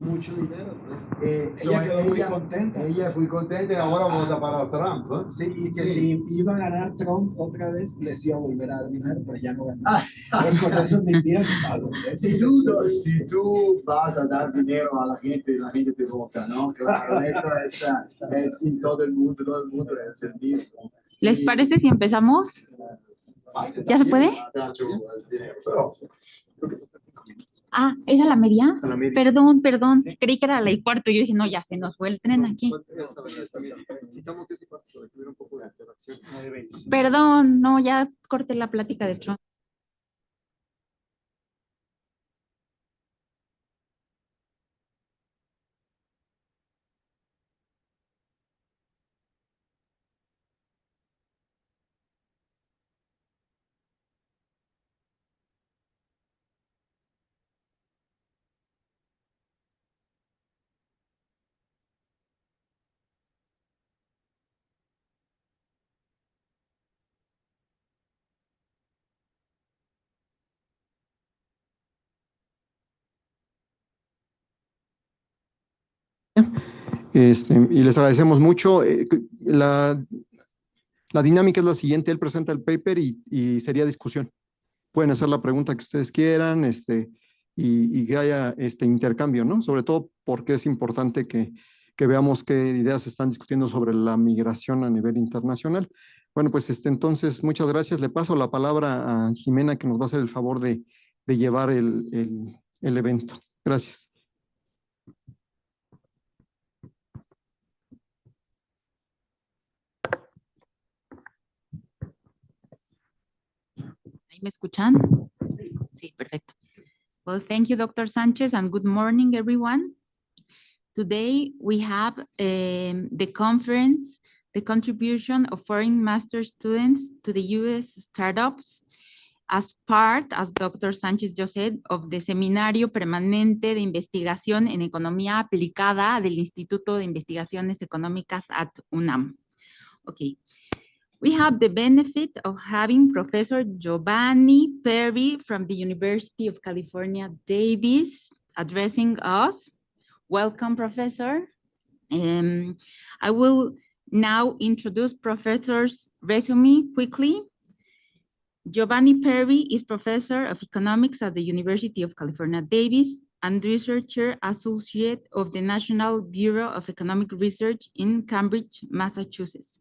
mucho dinero, pues. Ella quedó muy contenta. Ella fue contenta y ahora vota para Trump, ¿eh? Sí, y que si iba a ganar Trump otra vez, les iba a volver a dar dinero, pero ya no ganó. Con eso mintieron que estaba contenta. Si tú vas a dar dinero a la gente te vota, ¿no? Claro, eso es en todo el mundo es el mismo. ¿Les parece si empezamos? ¿Ya se puede? Ah, ¿es a la media? A la media. Perdón, sí. Creí que era a la y cuarto. Yo dije, no, ya se nos fue el tren aquí. Perdón, no, ya corté la plática de Trump. Y les agradecemos mucho. La dinámica es la siguiente: él presenta el paper y sería discusión. Pueden hacer la pregunta que ustedes quieran, y que haya intercambio, ¿no? Sobre todo porque es importante que veamos qué ideas se están discutiendo sobre la migración a nivel internacional. Bueno, pues entonces, muchas gracias. Le paso la palabra a Jimena, que nos va a hacer el favor de llevar el evento. Gracias. ¿Me escuchan? Sí, perfecto. Well, thank you, Dr. Sánchez, and good morning, everyone. Today, we have the conference, the contribution of foreign master students to the U.S. startups as part, as Dr. Sánchez just said, of the Seminario Permanente de Investigación en Economía Aplicada del Instituto de Investigaciones Económicas at UNAM. Okay. We have the benefit of having Professor Giovanni Peri from the University of California, Davis, addressing us. Welcome, Professor. I will now introduce Professor's resume quickly. Giovanni Peri is Professor of Economics at the University of California, Davis, and Researcher Associate of the National Bureau of Economic Research in Cambridge, Massachusetts.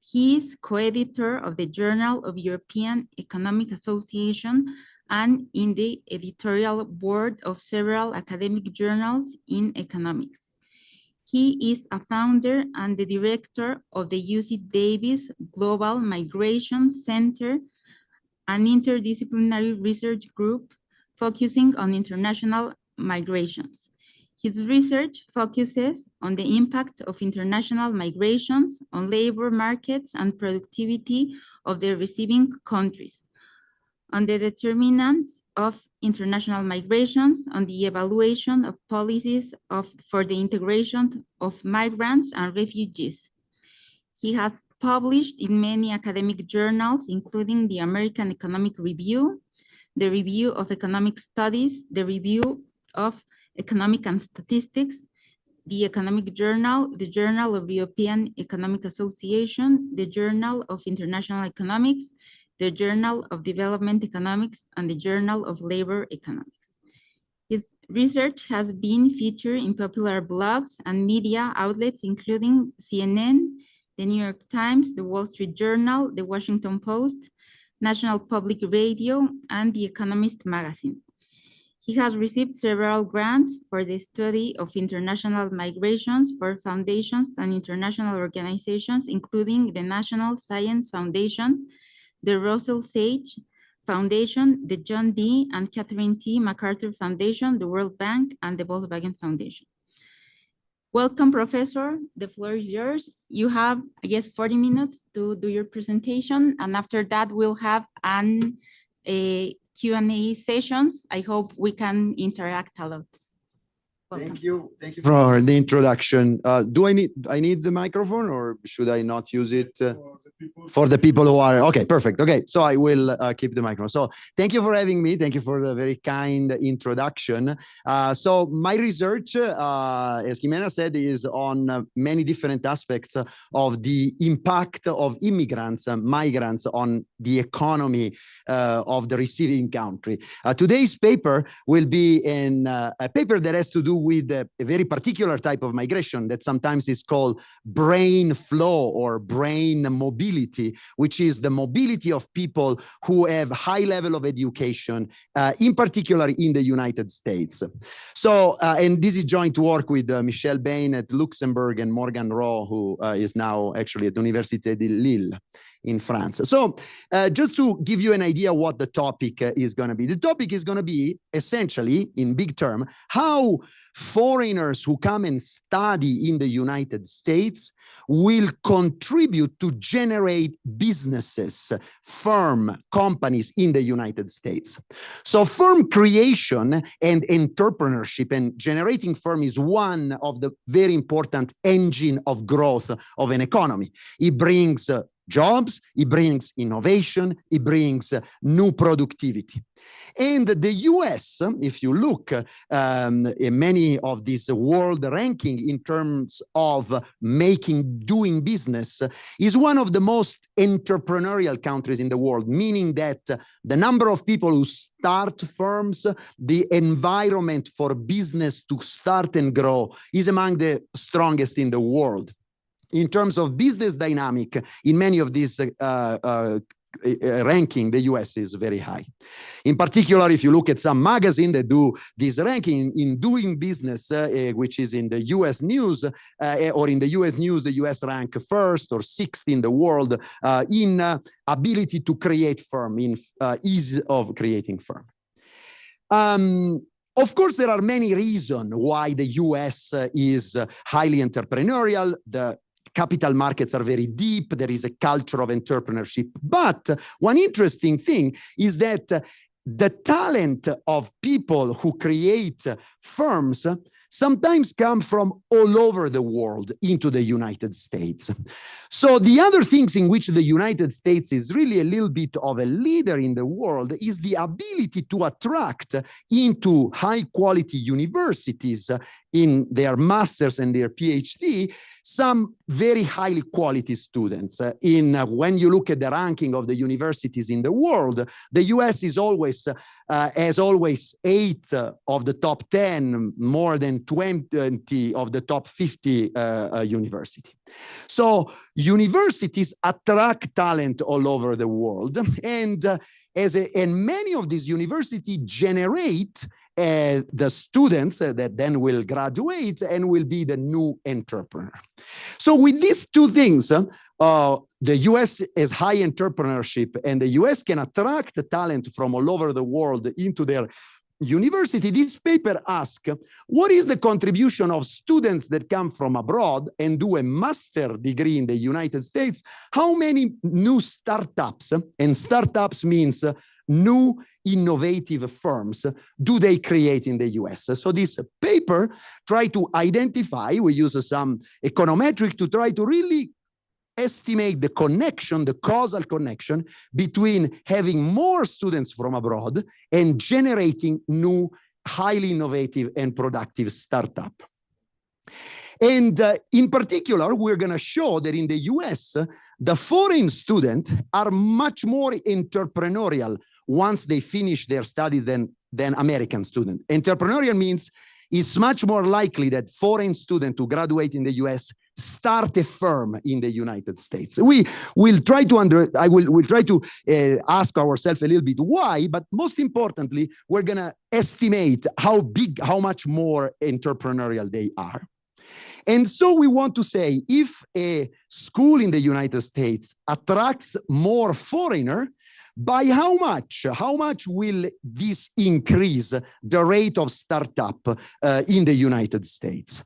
He is co-editor of the Journal of European Economic Association and in the editorial board of several academic journals in economics. He is a founder and the director of the UC Davis Global Migration Center, an interdisciplinary research group focusing on international migrations. His research focuses on the impact of international migrations on labor markets and productivity of the receiving countries, on the determinants of international migrations, on the evaluation of policies for the integration of migrants and refugees. He has published in many academic journals, including the American Economic Review, the Review of Economic Studies, the Review of Economic and Statistics, the Economic Journal, the Journal of European Economic Association, the Journal of International Economics, the Journal of Development Economics, and the Journal of Labor Economics. His research has been featured in popular blogs and media outlets, including CNN, the New York Times, the Wall Street Journal, the Washington Post, National Public Radio, and The Economist magazine. He has received several grants for the study of international migrations for foundations and international organizations, including the National Science Foundation, the Russell Sage Foundation, the John D. and Catherine T. MacArthur Foundation, the World Bank, and the Volkswagen Foundation. Welcome, Professor. The floor is yours. You have, I guess, 40 minutes to do your presentation, and after that, we'll have a Q&A sessions. I hope we can interact a lot. Thank you for the introduction. Do I need the microphone, or should I not use it? For the people who are, okay, perfect. Okay, so I will keep the microphone. So thank you for having me. Thank you for the very kind introduction. So my research, as Jimena said, is on many different aspects of the impact of immigrants and migrants on the economy of the receiving country. Today's paper will be a paper that has to do with a very particular type of migration that sometimes is called brain flow or brain mobility, which is the mobility of people who have high level of education, in particular in the United States. So, and this is joint work with Michel Bain at Luxembourg and Morgan Rowe, who is now actually at the Université de Lille in France. So just to give you an idea what the topic is going to be. The topic is going to be essentially, in big term, how foreigners who come and study in the United States will contribute to generate businesses, companies in the United States. So firm creation and entrepreneurship and generating firm is one of the very important engine of growth of an economy. It brings jobs, it brings innovation, it brings new productivity. And the US, if you look in many of these world ranking in terms of doing business, is one of the most entrepreneurial countries in the world, meaning that the number of people who start firms, the environment for business to start and grow is among the strongest in the world. In terms of business dynamic, in many of these ranking, the US is very high. In particular, if you look at some magazine that do this ranking in doing business, which is in the US News, or in the US News, the US rank first or sixth in the world in ability to create firm, in ease of creating firm. Of course, there are many reasons why the US is highly entrepreneurial. The capital markets are very deep. There is a culture of entrepreneurship. But one interesting thing is that the talent of people who create firms sometimes come from all over the world into the United States. So the other things in which the United States is really a little bit of a leader in the world is the ability to attract into high quality universities in their masters and their PhD, some very highly quality students. When you look at the ranking of the universities in the world, the US is always, has always 8 of the top 10, more than 20 of the top 50 university. So universities attract talent all over the world, and many of these universities generate the students that then will graduate and will be the new entrepreneur. So with these two things, the US has high entrepreneurship, and the US can attract talent from all over the world into their university. This paper asks, what is the contribution of students that come from abroad and do a master degree in the United States? How many new startups, and startups means new innovative firms, do they create in the US? So this paper try to identify, we use some econometric to try to really estimate the connection, the causal connection between having more students from abroad and generating new, highly innovative and productive startup. And in particular, we're going to show that in the US, the foreign students are much more entrepreneurial once they finish their studies than American students. Entrepreneurial means it's much more likely that foreign students who graduate in the US start a firm in the United States. We will try to we'll try to ask ourselves a little bit why, but most importantly, we're going to estimate how much more entrepreneurial they are. And so we want to say, if a school in the United States attracts more foreigner, by how much? How much will this increase the rate of startup in the United States?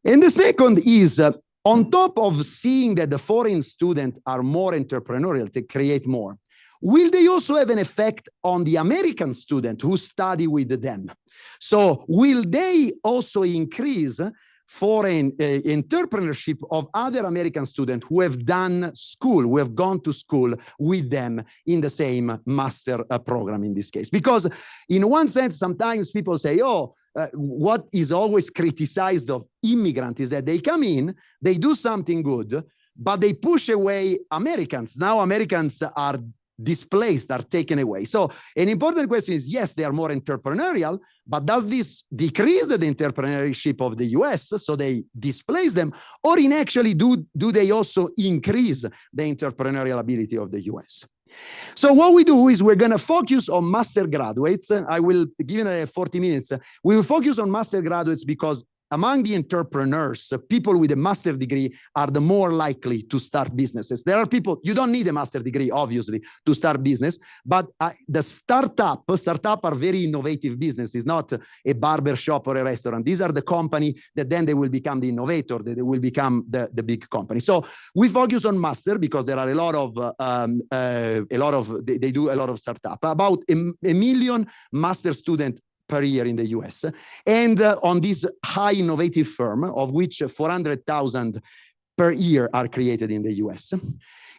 And the second is, on top of seeing that the foreign students are more entrepreneurial, to create more, will they also have an effect on the American student who study with them? So will they also increase foreign entrepreneurship of other American students who have done school, who have gone to school with them in the same master program in this case? Because in one sense, sometimes people say, oh, what is always criticized of immigrants is that they come in, they do something good, but they push away Americans. Now Americans are displaced, are taken away. So an important question is, yes, they are more entrepreneurial, but does this decrease the entrepreneurship of the US, so they displace them, or in actually do they also increase the entrepreneurial ability of the US? So what we do is we're going to focus on master graduates. I will, given 40 minutes, we will focus on master graduates because among the entrepreneurs, people with a master degree are the more likely to start businesses. There are people, you don't need a master degree, obviously, to start business, but the startup are very innovative businesses, not a barber shop or a restaurant. These are the company that then they will become the innovator, that they will become the big company. So we focus on master because there are a lot of, they do a lot of startup. About a million master students per year in the US, and on this high innovative firm, of which 400,000 per year are created in the US.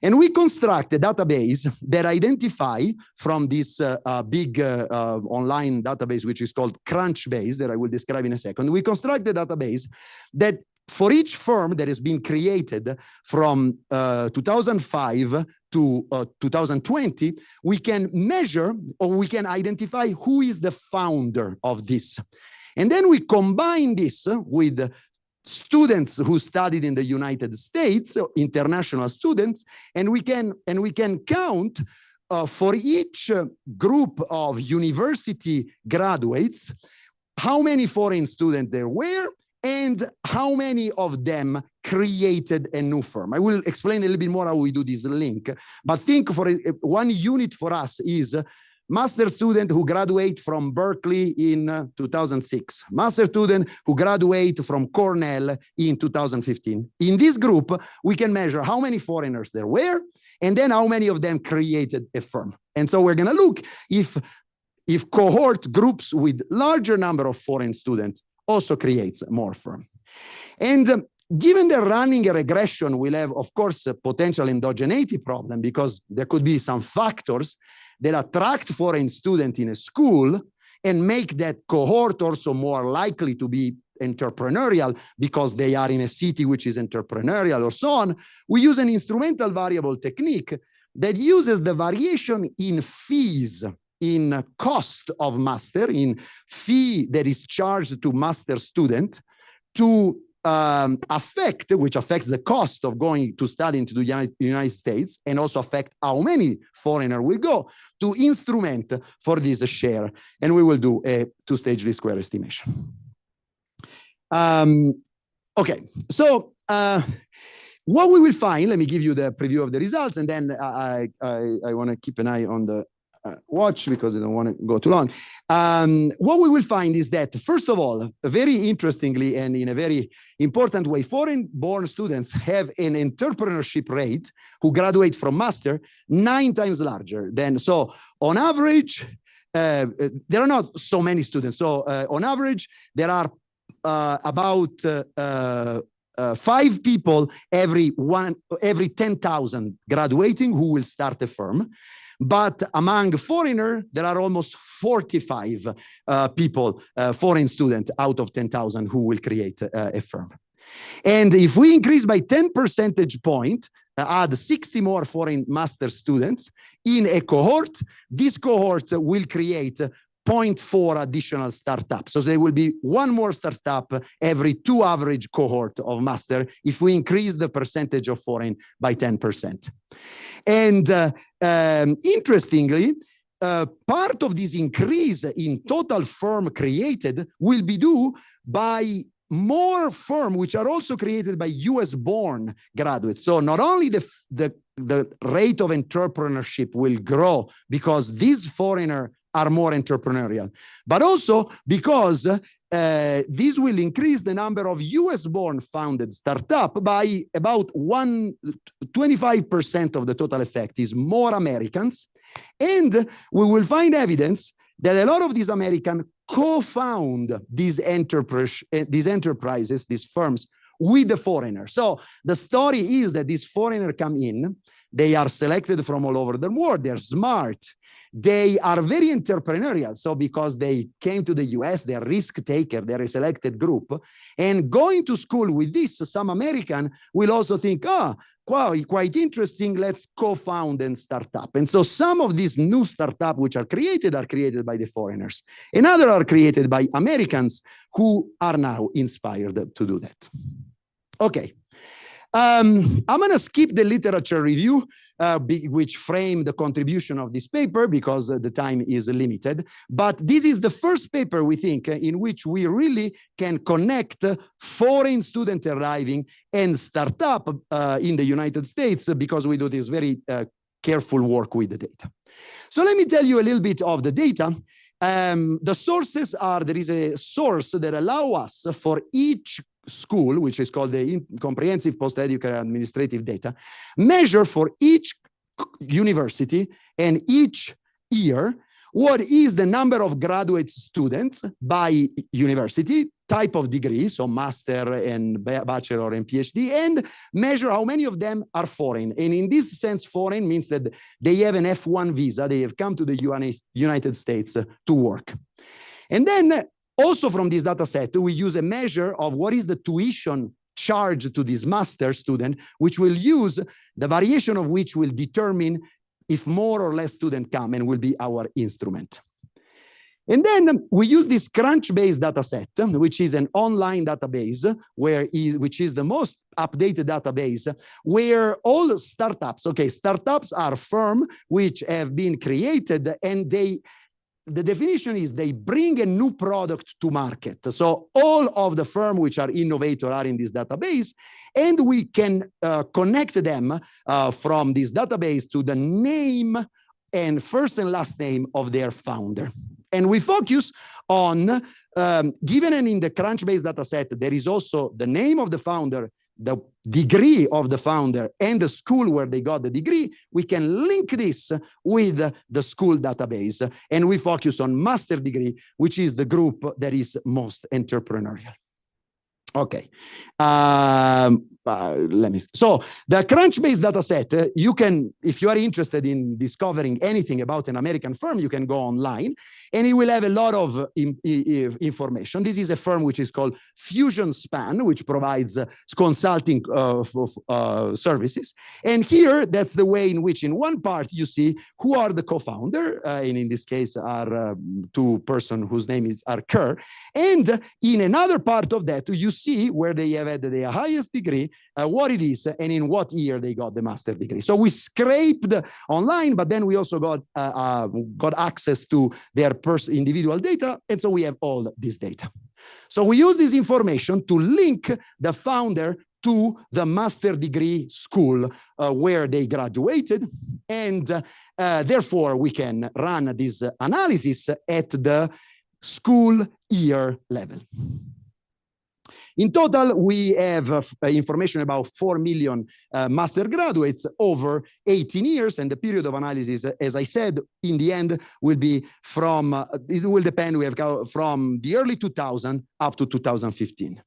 And we construct a database that identify from this big online database, which is called Crunchbase, that I will describe in a second. We construct a database that for each firm that has been created from 2005 to 2020, we can measure or we can identify who is the founder of this. And then we combine this with students who studied in the United States, so international students, and we can count for each group of university graduates how many foreign students there were, and how many of them created a new firm. I will explain a little bit more how we do this link, but think for one unit for us is master student who graduate from Berkeley in 2006, master student who graduate from Cornell in 2015. In this group, we can measure how many foreigners there were, and then how many of them created a firm. And so we're gonna look if cohort groups with larger number of foreign students also creates more firm. And given the running a regression, we'll have, of course, a potential endogeneity problem because there could be some factors that attract foreign students in a school and make that cohort also more likely to be entrepreneurial because they are in a city which is entrepreneurial or so on. We use an instrumental variable technique that uses the variation in fees, in cost of master, in fee that is charged to master student to affect, which affects the cost of going to study into the United States and also affect how many foreigner will go to instrument for this share. And we will do a two-stage least square estimation. Okay, so what we will find, let me give you the preview of the results, and then I want to keep an eye on the watch because I don't want to go too long. What we will find is that, first of all, very interestingly and in a very important way, foreign-born students have an entrepreneurship rate who graduate from master 9 times larger than, so on average, there are not so many students. So on average, there are about 5 people every 10,000 graduating who will start a firm. But among foreigner, there are almost 45 people, foreign students out of 10,000 who will create a firm. And if we increase by 10 percentage point, add 60 more foreign master students in a cohort, this cohort will create 0.4 additional startups. So there will be 1 more startup every 2 average cohort of master if we increase the percentage of foreign by 10%. And interestingly, part of this increase in total firm created will be due by more firm which are also created by US-born graduates. So not only the rate of entrepreneurship will grow because these foreigner are more entrepreneurial, but also because this will increase the number of US-born founded startup by about 25% of the total effect is more Americans. And we will find evidence that a lot of these Americans co-found these enterprises, these firms, with the foreigner. So the story is that these foreigners come in, they are selected from all over the world, they're smart, they are very entrepreneurial. So because they came to the US, they're risk taker, they're a selected group. And going to school with this, some American will also think, quite interesting, let's co-found and start up. And so some of these new startups which are created by the foreigners. And others are created by Americans who are now inspired to do that. Okay. I'm going to skip the literature review, which frame the contribution of this paper because the time is limited. But this is the first paper, we think, in which we really can connect foreign student arriving and startup in the United States because we do this very careful work with the data. So let me tell you a little bit of the data. The sources are, there is a source that allow us for each school, which is called the Comprehensive Post-Educational Administrative Data, measure for each university and each year what is the number of graduate students by university, type of degree, so master and bachelor and PhD, and measure how many of them are foreign. And in this sense, foreign means that they have an F1 visa, they have come to the United States to work. And then also from this data set, we use a measure of what is the tuition charged to this master student, which will use the variation of which will determine if more or less students come and will be our instrument. And then we use this Crunch-based data set, which is an online database, which is the most updated database, where all startups, startups are firms which have been created and the definition is they bring a new product to market. So all of the firms which are innovators are in this database, and we can connect them from this database to the name and first and last name of their founder. And we focus on, given and in the Crunch-based data set, there is also the name of the founder, the degree of the founder, and the school where they got the degree. We can link this with the school database, and we focus on master degree, which is the group that is most entrepreneurial. Okay. So the Crunch-based data set, you can, if you are interested in discovering anything about an American firm, you can go online and it will have a lot of information. This is a firm which is called Fusion Span, which provides consulting services. And here, that's the way in which in one part you see who are the co-founder, and in this case are two persons whose name are Kerr. And in another part of that, you see where they have had their highest degree, what it is, and in what year they got the master degree. So we scraped online, but then we also got access to their individual data, and so we have all this data. So we use this information to link the founder to the master degree school where they graduated, and therefore we can run this analysis at the school year level. In total, we have information about 4 million master graduates over 18 years, and the period of analysis, as I said, in the end will be from, it will depend, we have from the early 2000 up to 2015.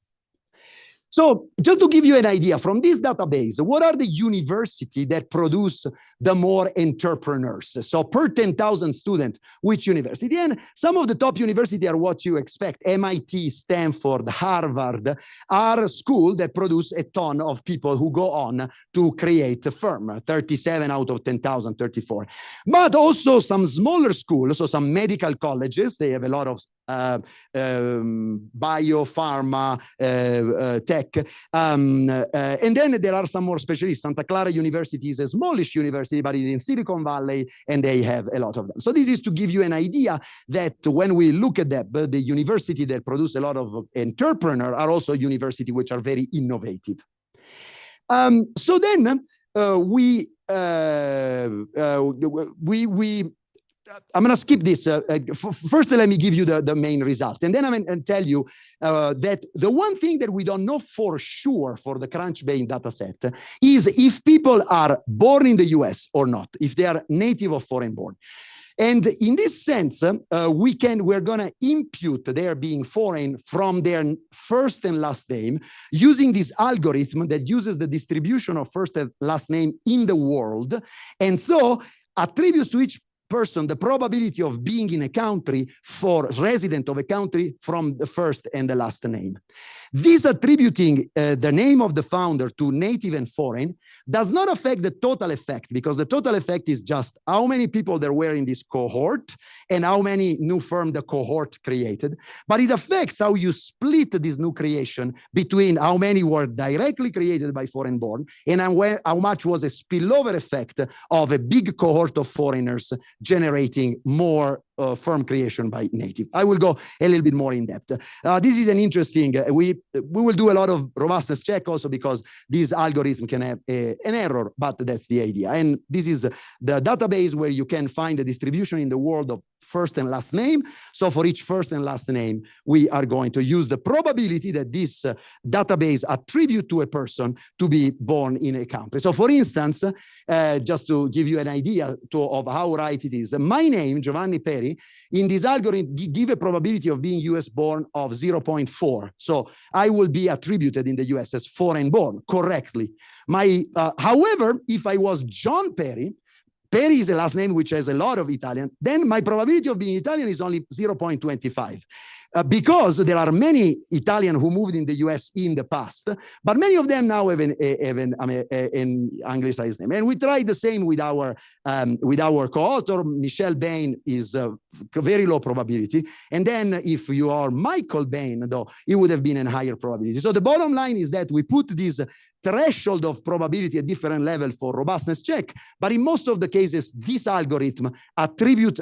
So just to give you an idea, from this database, what are the universities that produce the more entrepreneurs? So per 10,000 students, which university? And some of the top universities are what you expect. MIT, Stanford, Harvard are schools that produce a ton of people who go on to create a firm, 37 out of 10,000, 34. But also some smaller schools, so some medical colleges, they have a lot of biopharma, tech. And then there are some more specialists. Santa Clara University is a smallish university, but it's in Silicon Valley, and they have a lot of them. So this is to give you an idea that when we look at that, the university that produce a lot of entrepreneurs are also universities which are very innovative. So then we I'm going to skip this. First, let me give you the main result. And then I'm going to tell you that the one thing that we don't know for sure for the Crunchbase dataset is if people are born in the US or not, if they are native or foreign born. And in this sense, we're going to impute their being foreign from their first and last name using this algorithm that uses the distribution of first and last name in the world. And so attributes to each person the probability of being in a country for resident of a country from the first and the last name. This attributing the name of the founder to native and foreign does not affect the total effect, because the total effect is just how many people there were in this cohort and how many new firm the cohort created. But it affects how you split this new creation between how many were directly created by foreign born and how much was a spillover effect of a big cohort of foreigners generating more firm creation by native. I will go a little bit more in depth. This is an interesting, we will do a lot of robustness check also because this algorithm can have an error, but that's the idea. And this is the database where you can find the distribution in the world of first and last name. So for each first and last name, we are going to use the probability that this database attribute to a person to be born in a country. So for instance, just to give you an idea of how right it is, my name, Giovanni Peri, in this algorithm give a probability of being US born of 0.4. So I will be attributed in the US as foreign born correctly. However, if I was John Peri, Peri is a last name which has a lot of Italian, then my probability of being Italian is only 0.25. Because there are many Italian who moved in the US in the past, but many of them now have an anglicized name. And we tried the same with our co-author. Michelle Bain is a very low probability. And then if you are Michael Bain, though, it would have been a higher probability. So the bottom line is that we put this threshold of probability at different level for robustness check, but in most of the cases, this algorithm attributes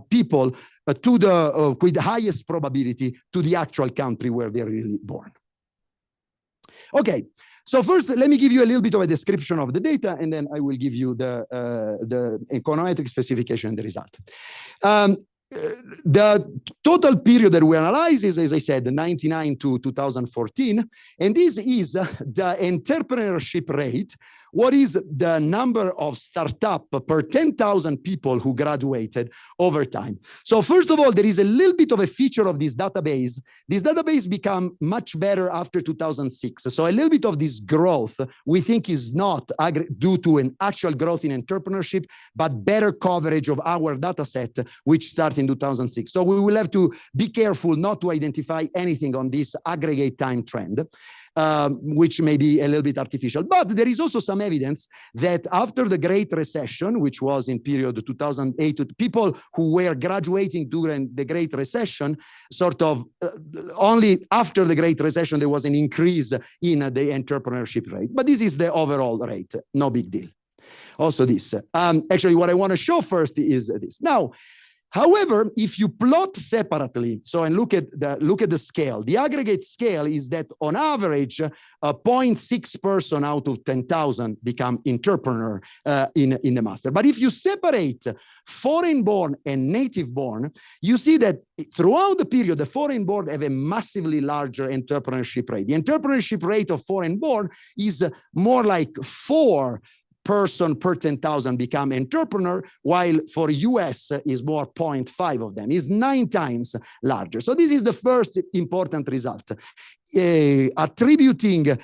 people to the with the highest probability to the actual country where they're really born. Okay, so first let me give you a little bit of a description of the data, and then I will give you the econometric specification and the result. The total period that we analyze is, as I said, 1999 to 2014, and this is the entrepreneurship rate. What is the number of startup per 10,000 people who graduated over time? So first of all, there is a little bit of a feature of this database. This database became much better after 2006. So a little bit of this growth we think is not due to an actual growth in entrepreneurship, but better coverage of our data set, which started in 2006. So we will have to be careful not to identify anything on this aggregate time trend, which may be a little bit artificial. But there is also some evidence that after the Great Recession, which was in period 2008, people who were graduating during the Great Recession, sort of only after the Great Recession, there was an increase in the entrepreneurship rate. But this is the overall rate, no big deal. Also this. Actually, what I want to show first is this. Now, however, if you plot separately, and look at the scale, the aggregate scale is that on average, 0.6 person out of 10,000 become entrepreneur in the master. But if you separate foreign born and native born, you see that throughout the period, the foreign born have a massively larger entrepreneurship rate. The entrepreneurship rate of foreign born is more like 4 person per 10,000 become entrepreneur, while for US is more 0.5 of them, is 9 times larger. So this is the first important result. Attributing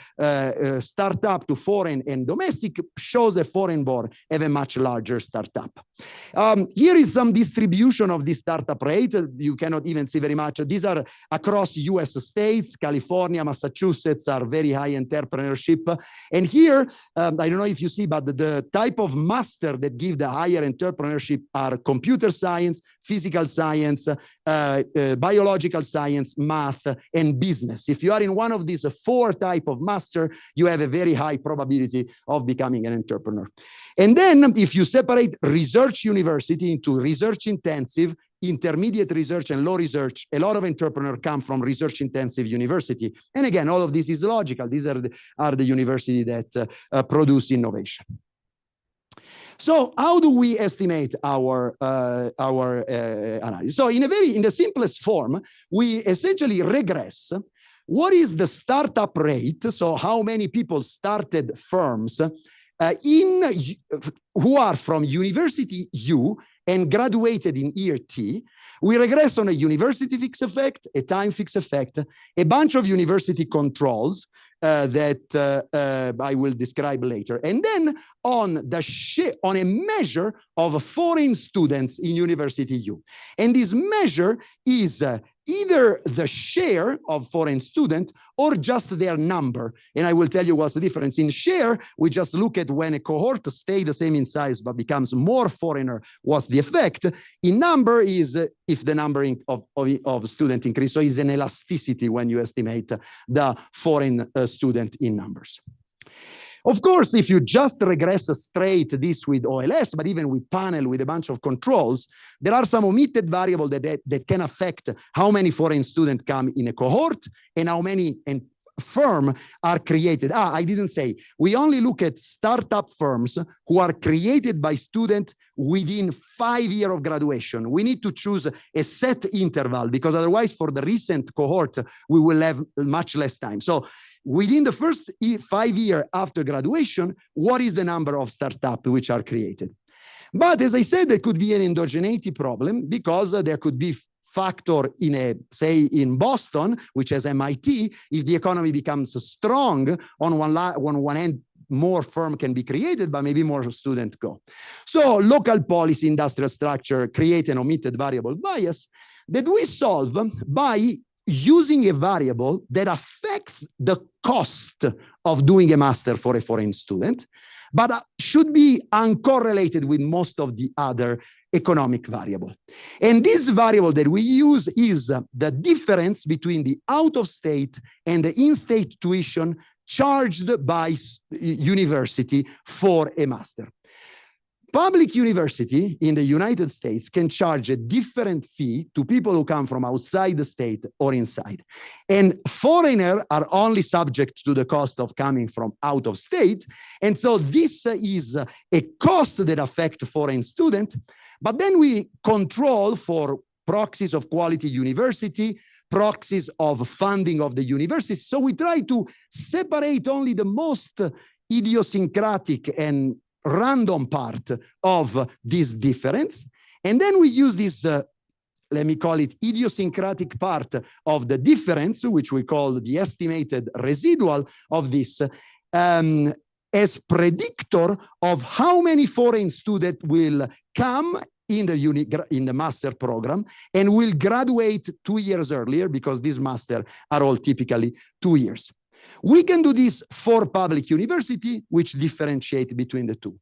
startup to foreign and domestic shows that foreign born have a much larger startup. Here is some distribution of the startup rate. You cannot even see very much. These are across US states. California, Massachusetts are very high entrepreneurship. And here, I don't know if you see, but the type of master that give the higher entrepreneurship are computer science, physical science, biological science, math, and business. If you are in one of these 4 type of master, you have a very high probability of becoming an entrepreneur. And then if you separate research university into research intensive, intermediate research, and low research, a lot of entrepreneurs come from research intensive university. And again, all of this is logical. These are the university that produce innovation. So how do we estimate our analysis? So in the simplest form, we essentially regress what is the startup rate, so how many people started firms who are from University U and graduated in year T. We regress on a university fixed effect, a time fixed effect, a bunch of university controls that I will describe later. And then on a measure of foreign students in University U. And this measure is either the share of foreign student or just their number. And I will tell you what's the difference. In share, we just look at when a cohort stays the same in size but becomes more foreigner, what's the effect. In number is if the number of student increase. So it's an elasticity when you estimate the foreign student in numbers. Of course, if you just regress straight this with OLS, but even with panel with a bunch of controls, there are some omitted variables that can affect how many foreign students come in a cohort and how many firms are created. I didn't say. We only look at startup firms who are created by students within 5 years of graduation. We need to choose a set interval because otherwise for the recent cohort, we will have much less time. So within the first 5 years after graduation, what is the number of startups which are created? But as I said, there could be an endogeneity problem because there could be factor say in Boston, which has MIT, if the economy becomes strong on one end, more firm can be created, but maybe more students go. So local policy, industrial structure, create an omitted variable bias that we solve by using a variable that affects the cost of doing a master for a foreign student, but should be uncorrelated with most of the other economic variable. And this variable that we use is the difference between the out-of-state and the in-state tuition charged by university for a master. Public university in the United States can charge a different fee to people who come from outside the state or inside. And foreigners are only subject to the cost of coming from out of state. And so this is a cost that affects foreign students. But then we control for proxies of quality university, proxies of funding of the university. So we try to separate only the most idiosyncratic and random part of this difference. And then we use this, let me call it idiosyncratic part of the difference, which we call the estimated residual of this, as predictor of how many foreign students will come in the master program and will graduate 2 years earlier because these masters are all typically 2 years. We can do this for public university, which differentiate between the two.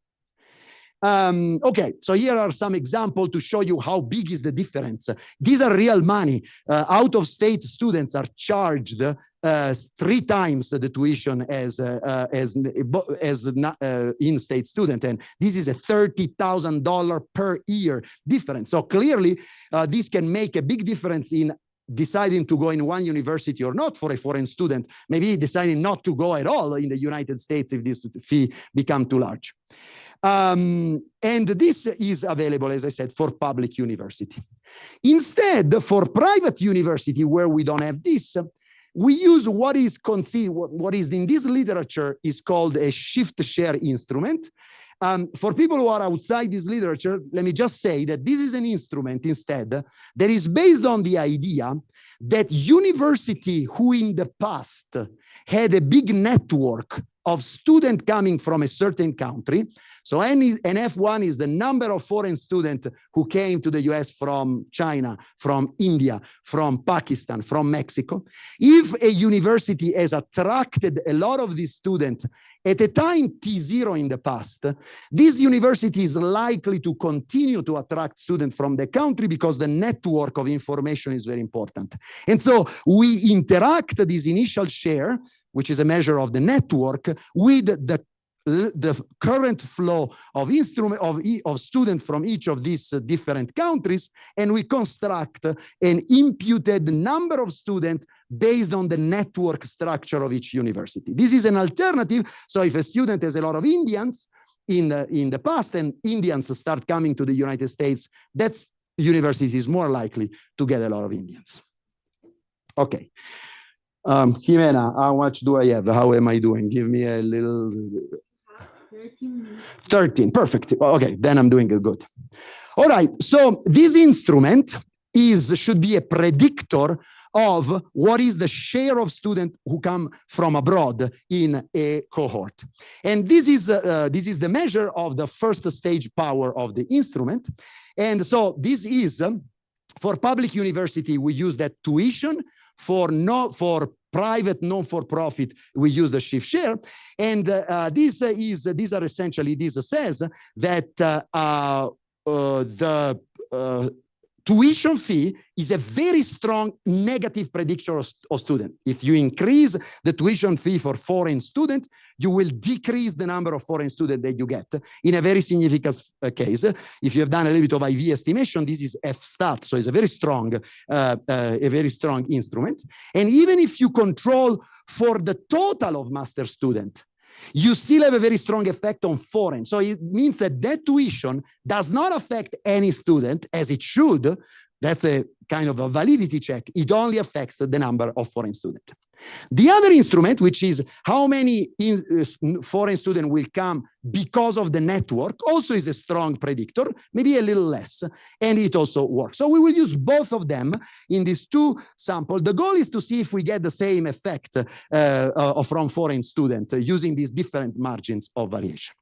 Okay, so here are some examples to show you how big is the difference. These are real money. Out-of-state students are charged 3 times the tuition as in-state student, and this is a $30,000 per year difference. So clearly, this can make a big difference in deciding to go in one university or not for a foreign student, maybe deciding not to go at all in the United States if this fee becomes too large. And this is available, as I said, for public university. Instead, for private university, where we don't have this, we use what is in this literature is called a shift share instrument. For people who are outside this literature, let me just say that this is an instrument instead that is based on the idea that university who in the past had a big network of students coming from a certain country. So an F1 is the number of foreign students who came to the US from China, from India, from Pakistan, from Mexico. If a university has attracted a lot of these students at a time T0 in the past, this university is likely to continue to attract students from the country because the network of information is very important. And so we interact this initial share, which is a measure of the network, with the current flow of students from each of these different countries, and we construct an imputed number of students based on the network structure of each university. This is an alternative. So if a student has a lot of Indians, in the past and Indians start coming to the United States, that university is more likely to get a lot of Indians. Okay. Jimena, how much do I have? How am I doing? Give me a little... 13 minutes. 13, perfect. Okay, then I'm doing good. All right, so this instrument should be a predictor of what is the share of students who come from abroad in a cohort. And this is the measure of the first stage power of the instrument. And so this is, for public university, we use that tuition. For private non-for-profit, we use the shift share. And this says that the tuition fee is a very strong negative predictor of student. If you increase the tuition fee for foreign students, you will decrease the number of foreign students that you get. In a very significant case, if you have done a little bit of IV estimation, this is F-stat, so it's a very strong instrument. And even if you control for the total of master student, you still have a very strong effect on foreign. So it means that tuition does not affect any student as it should. That's a kind of a validity check. It only affects the number of foreign students. The other instrument, which is how many foreign students will come because of the network, also is a strong predictor, maybe a little less, and it also works. So we will use both of them in these two samples. The goal is to see if we get the same effect from foreign students using these different margins of variation.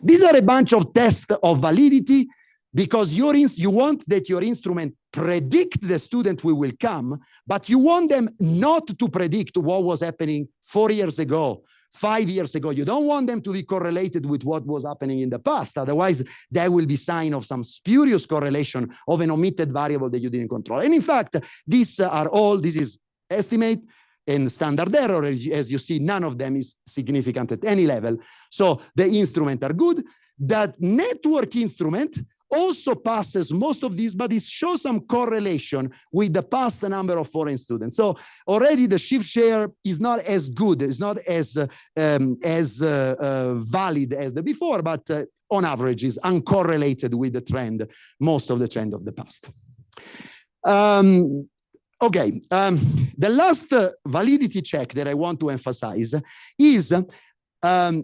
These are a bunch of tests of validity, because you want that your instrument predict the student who will come, but you want them not to predict what was happening 4 years ago, 5 years ago. You don't want them to be correlated with what was happening in the past. Otherwise, there will be sign of some spurious correlation of an omitted variable that you didn't control. And in fact, this is estimate and standard error. As you see, none of them is significant at any level. So the instruments are good. That network instrument also passes most of these, but it shows some correlation with the past number of foreign students. So already the shift share is not as good, it's not as valid as the before, but on average is uncorrelated with the trend, most of the trend of the past. Okay, the last validity check that I want to emphasize is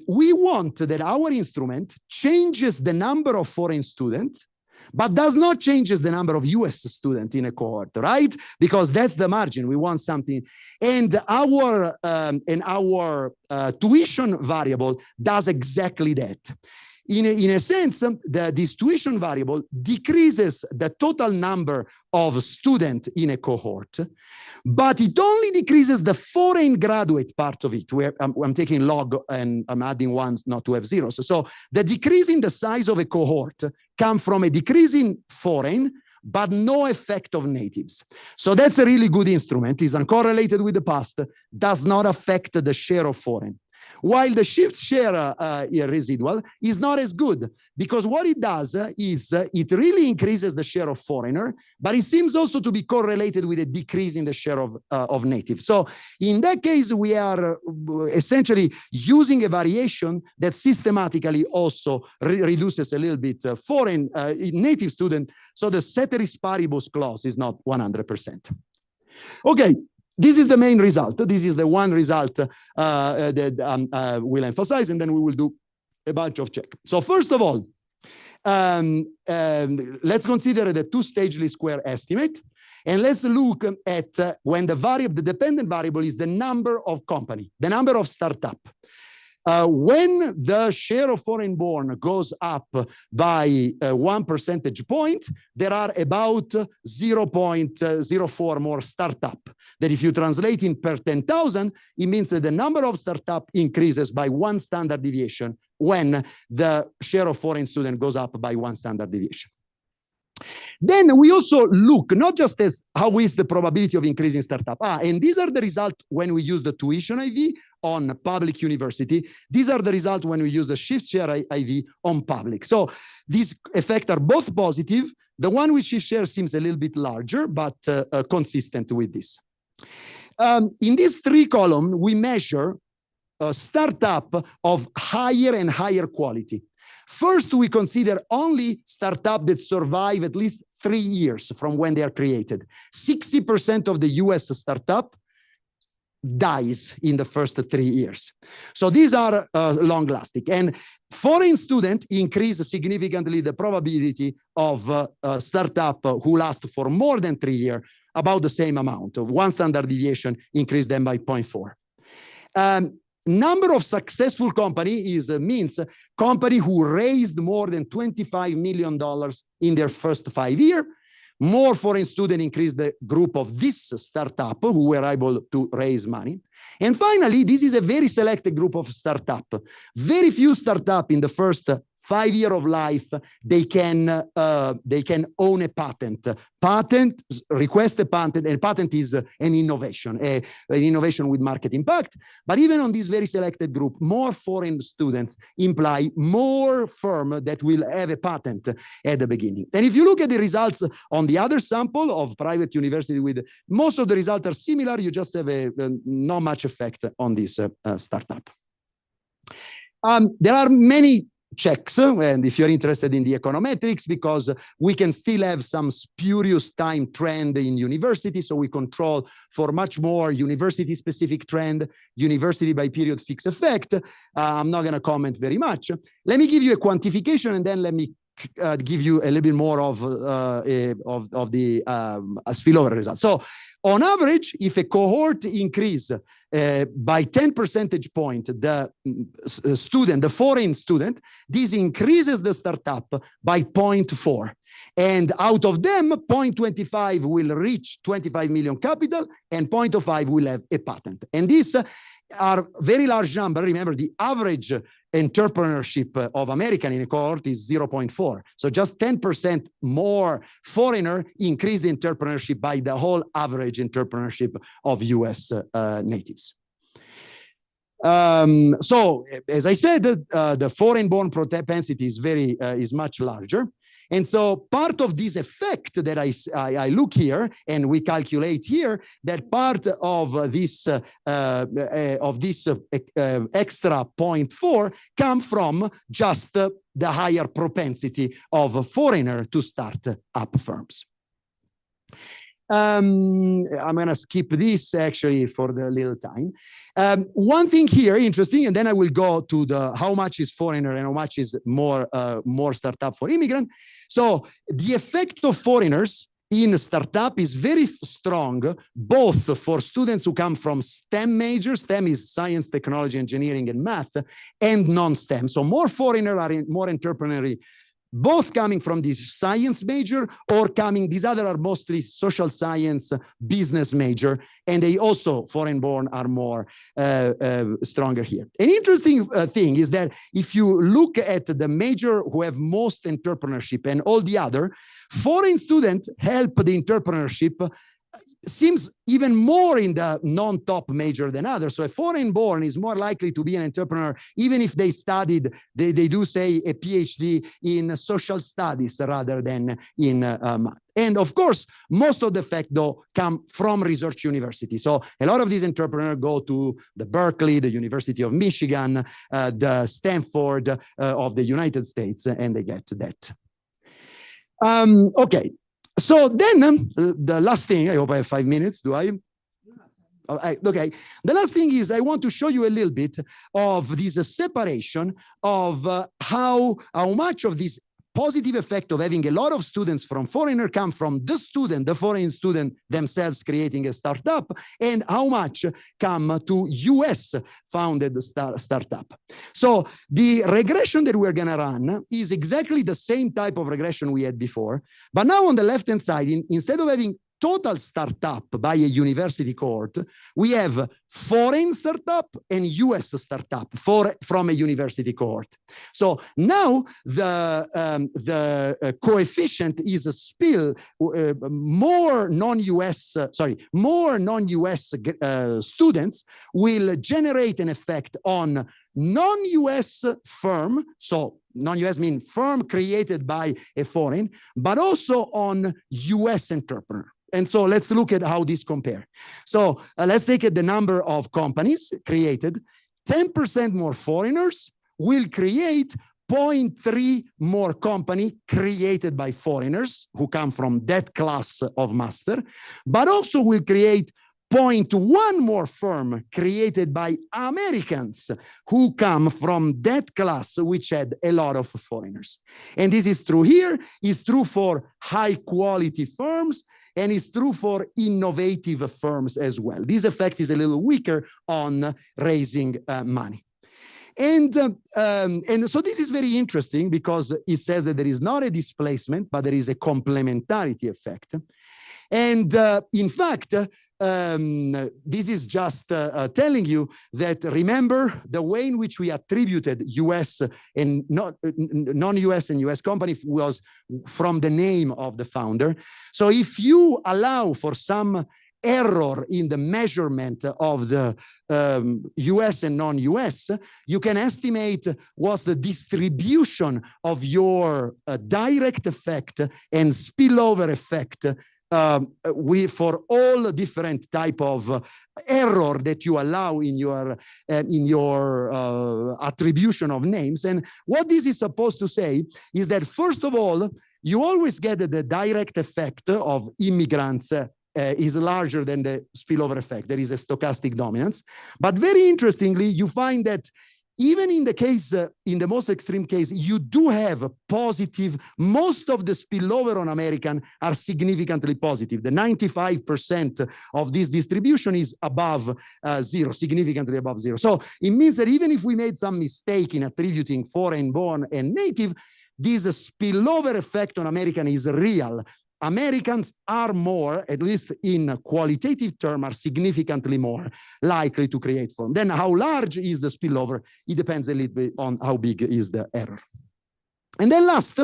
we want that our instrument changes the number of foreign students, but does not change the number of US students in a cohort, right? Because that's the margin. We want something. And our tuition variable does exactly that. In a sense, this tuition variable decreases the total number of students in a cohort, but it only decreases the foreign graduate part of it, where I'm taking log and I'm adding ones not to have zeros. So the decrease in the size of a cohort comes from a decrease in foreign, but no effect of natives. So that's a really good instrument. It's uncorrelated with the past, does not affect the share of foreign. While the shift share residual is not as good, because what it does is it really increases the share of foreigner, but it seems also to be correlated with a decrease in the share of native. So in that case, we are essentially using a variation that systematically also reduces a little bit foreign native student. So the ceteris paribus clause is not 100%. Okay. This is the main result. This is the one result that we'll emphasize, and then we will do a bunch of checks. So first of all, let's consider the two-stage least square estimate, and let's look at when the dependent variable is the number of company, the number of startup. When the share of foreign born goes up by 1 percentage point, there are about 0.04 more startup. That if you translate in per 10,000, it means that the number of startup increases by 1 standard deviation when the share of foreign student goes up by 1 standard deviation. Then we also look not just as how is the probability of increasing startup. And these are the results when we use the tuition IV on public university. These are the results when we use the shift share IV on public. So these effects are both positive. The one with shift share seems a little bit larger, but consistent with this. In this 3 column, we measure a startup of higher and higher quality. First, we consider only startups that survive at least 3 years from when they are created. 60% of the US startup dies in the first 3 years. So these are long-lasting. And foreign students increase significantly the probability of a startup who last for more than 3 years, about the same amount. One standard deviation increased them by 0.4. Number of successful company means company who raised more than $25 million in their first 5 years. More foreign students increase the group of this startup who were able to raise money. And finally, this is a very selected group of startup. Very few startup in the first 5 years of life, they can own a patent. Patent, request a patent, and patent is an innovation with market impact. But even on this very selected group, more foreign students imply more firm that will have a patent at the beginning. And if you look at the results on the other sample of private university, with most of the results are similar, you just have not much effect on this startup. There are many checks, and if you're interested in the econometrics, because we can still have some spurious time trend in university, so we control for much more university-specific trend, university by period fixed effect. I'm not going to comment very much. Let me give you a quantification, and then let me give you a little bit more of the spillover results. So on average, if a cohort increase by 10 percentage point, the foreign student, this increases the startup by 0.4. And out of them, 0.25 will reach 25 million capital, and 0.05 will have a patent. And these are very large number. Remember, the average entrepreneurship of American in a cohort is 0.4. So just 10% more foreigner increased entrepreneurship by the whole average entrepreneurship of US natives. So as I said, the foreign-born propensity is much larger. And so part of this effect that I look here, and we calculate here, that part of this extra 0.4 come from just the higher propensity of a foreigner to start up firms. I'm going to skip this actually for the little time. One thing here, interesting, and then I will go to the how much is foreigner and how much is more startup for immigrant. So the effect of foreigners in startup is very strong, both for students who come from STEM majors, STEM is science, technology, engineering, and math, and non-STEM. So more foreigners are more entrepreneurial, both coming from this science major or these other are mostly social science, business major, and they also foreign-born are more stronger here. An interesting thing is that if you look at the major who have most entrepreneurship and all the other, foreign students help the entrepreneurship seems even more in the non-top major than others. So a foreign-born is more likely to be an entrepreneur, even if they studied, they do say a PhD in social studies rather than in math. And of course, most of the effect, though, come from research university. So a lot of these entrepreneurs go to the Berkeley, the University of Michigan, the Stanford of the United States, and they get that. Okay. So then the last thing, I hope I have 5 minutes, do I? Okay, the last thing is I want to show you a little bit of this separation of how much of this positive effect of having a lot of students from foreigner come from the foreign student themselves creating a startup, and how much come to US founded startup. So the regression that we're gonna run is exactly the same type of regression we had before, but now on the left-hand side, instead of having total startup by a university cohort, we have foreign startup and US startup from a university cohort. So now the coefficient is a spill, more non-US students will generate an effect on non-US firm, so non-US mean firm created by a foreign, but also on US entrepreneur. And so let's look at how these compare. So let's take the number of companies created. 10% more foreigners will create 0.3 more company created by foreigners who come from that class of master, but also will create 0.1 more firm created by Americans who come from that class which had a lot of foreigners. And this is true here, is true for high quality firms, and it's true for innovative firms as well. This effect is a little weaker on raising money. And so this is very interesting because it says that there is not a displacement, but there is a complementarity effect. And in fact, this is just telling you that, remember, the way in which we attributed US and non-US and US companies was from the name of the founder. So if you allow for some error in the measurement of the US and non-US, you can estimate what's the distribution of your direct effect and spillover effect for all different type of error that you allow in your attribution of names. And what this is supposed to say is that, first of all, you always get the direct effect of immigrants is larger than the spillover effect. There is a stochastic dominance. But very interestingly, you find that even in the case, in the most extreme case, you do have a positive, most of the spillover on American are significantly positive. The 95% of this distribution is above zero, significantly above zero. So it means that even if we made some mistake in attributing foreign born and native, this spillover effect on American is real. Americans are more, at least in qualitative terms, are significantly more likely to create firm. Then how large is the spillover? It depends a little bit on how big is the error. And then last,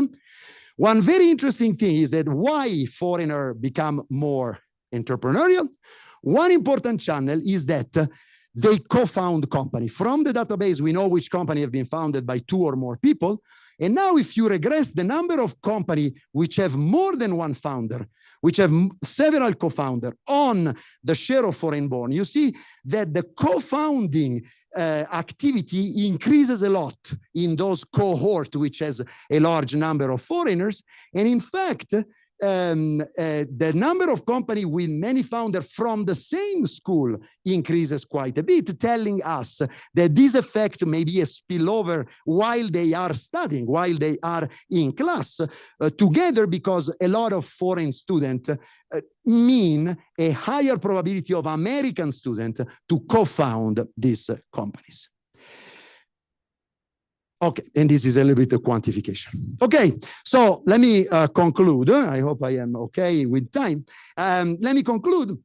one very interesting thing is that why foreigners become more entrepreneurial. One important channel is that they co-found company. From the database, we know which company have been founded by 2 or more people. And now if you regress the number of companies which have more than one founder, which have several co-founders on the share of foreign born, you see that the co-founding activity increases a lot in those cohorts which has a large number of foreigners. And in fact, the number of companies with many founders from the same school increases quite a bit, telling us that this effect may be a spillover while they are studying, while they are in class together, because a lot of foreign students mean a higher probability of American students to co-found these companies. Okay, and this is a little bit of quantification. Okay, so let me conclude. I hope I am okay with time. Let me conclude.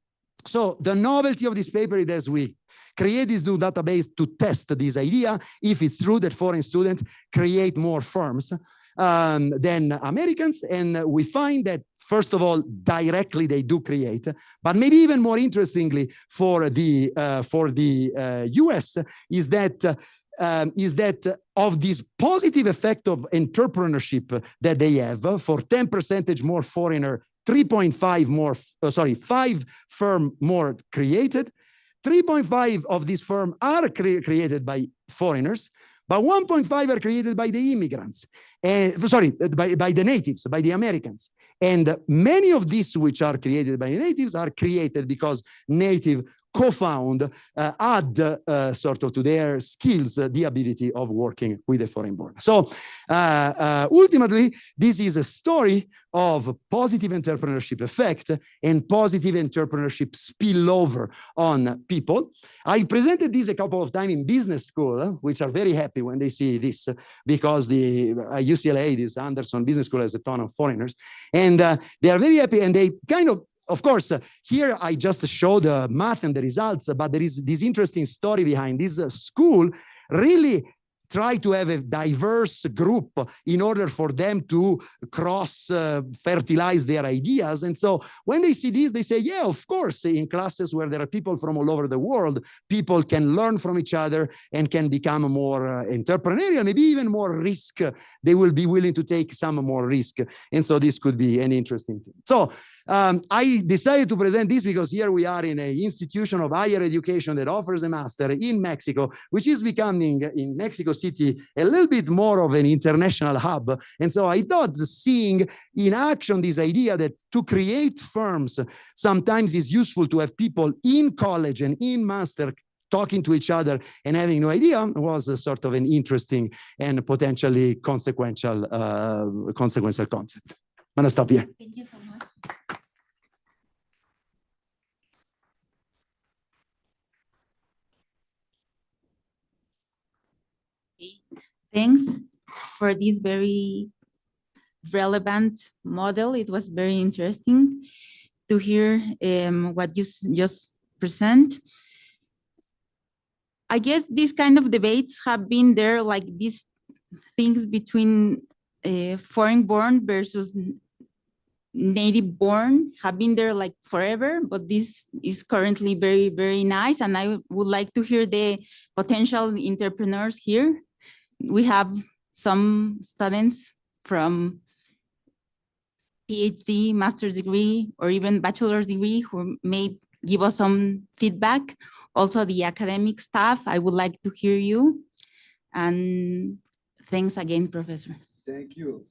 So the novelty of this paper is that we create this new database to test this idea, if it's true that foreign students create more firms than Americans. And we find that, first of all, directly they do create, but maybe even more interestingly for the US is that of this positive effect of entrepreneurship that they have for 10% more foreigner, 3.5 more, 5 firm more created. 3.5 of these firms are created by foreigners, but 1.5 are created by the immigrants, and by the natives, by the Americans. And many of these which are created by natives are created because native co-found add sort of to their skills the ability of working with a foreign born. So ultimately, this is a story of positive entrepreneurship effect and positive entrepreneurship spillover on people. I presented this a couple of times in business school, which are very happy when they see this, because the UCLA, this Anderson Business School, has a ton of foreigners, and they are very happy, and they kind of course, here I just show the math and the results, but there is this interesting story behind this school. Really try to have a diverse group in order for them to cross-fertilize their ideas. And so when they see this, they say, yeah, of course, in classes where there are people from all over the world, people can learn from each other and can become more entrepreneurial, maybe even more risk. They will be willing to take some more risk. And so this could be an interesting thing. So I decided to present this because here we are in an institution of higher education that offers a master in Mexico, which is becoming, in Mexico city a little bit more of an international hub. And so I thought seeing in action this idea that to create firms, sometimes it's useful to have people in college and in master talking to each other and having no idea was a sort of an interesting and potentially consequential concept. I'm gonna stop here. Thank you so much. Thanks for this very relevant model. It was very interesting to hear what you just present. I guess these kind of debates have been there, like these things between foreign-born versus native-born have been there like forever, but this is currently very, very nice. And I would like to hear the potential entrepreneurs here. We have some students from PhD, master's degree, or even bachelor's degree who may give us some feedback. Also the academic staff, I would like to hear you. And thanks again, Professor. Thank you.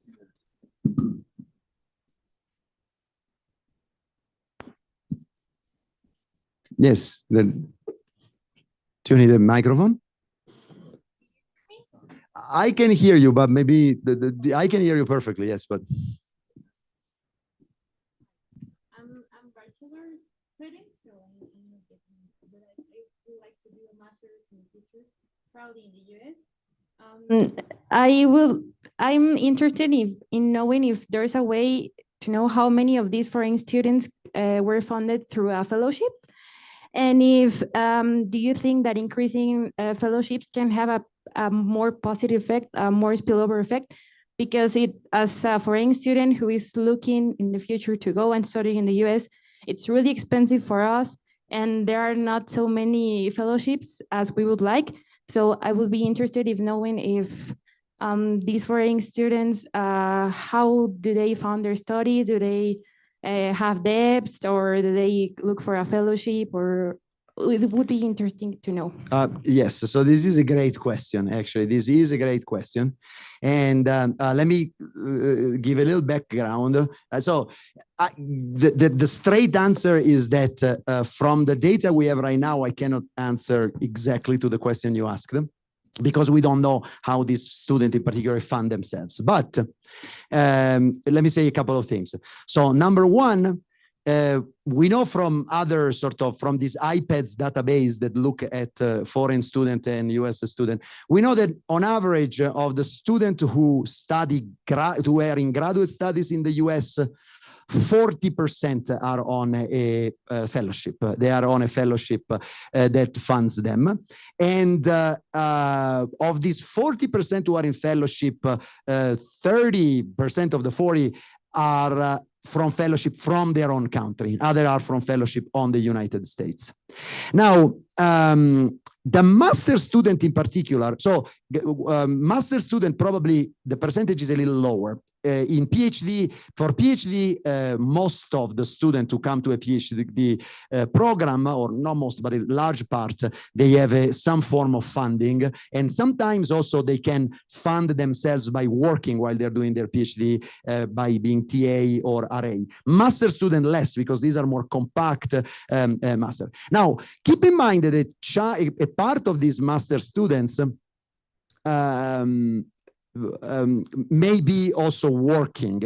Yes. Do you need a microphone? I can hear you, but maybe I can hear you perfectly. Yes, but I'm bachelor student, so but I would like to do a master's in the future, probably in the US. I'm interested in knowing if there's a way to know how many of these foreign students were funded through a fellowship. And if do you think that increasing fellowships can have a more positive effect, a more spillover effect? Because as a foreign student who is looking in the future to go and study in the US, it's really expensive for us, and there are not so many fellowships as we would like. So I would be interested in knowing if these foreign students, how do they fund their studies? Do they have debts, or do they look for a fellowship? Or it would be interesting to know. Yes, so this is a great question, actually. This is a great question. And let me give a little background. The straight answer is that from the data we have right now, I cannot answer exactly to the question you asked them, because we don't know how these students in particular fund themselves. But let me say a couple of things. So number one, we know from other from this IPEDS database that look at foreign student and US student, we know that on average of the student who who are in graduate studies in the US, 40% are on a fellowship. They are on a fellowship that funds them. And of these 40% who are in fellowship, 30% of the 40 are from fellowship from their own country. Others are from fellowship on the United States. Now, the master student in particular, so master student, probably the percentage is a little lower. In PhD, for PhD, most of the students who come to a PhD program, or not most, but a large part, they have some form of funding. And sometimes also they can fund themselves by working while they're doing their PhD, by being TA or RA. Master student less, because these are more compact master. Now, keep in mind that a part of these master students may be also working,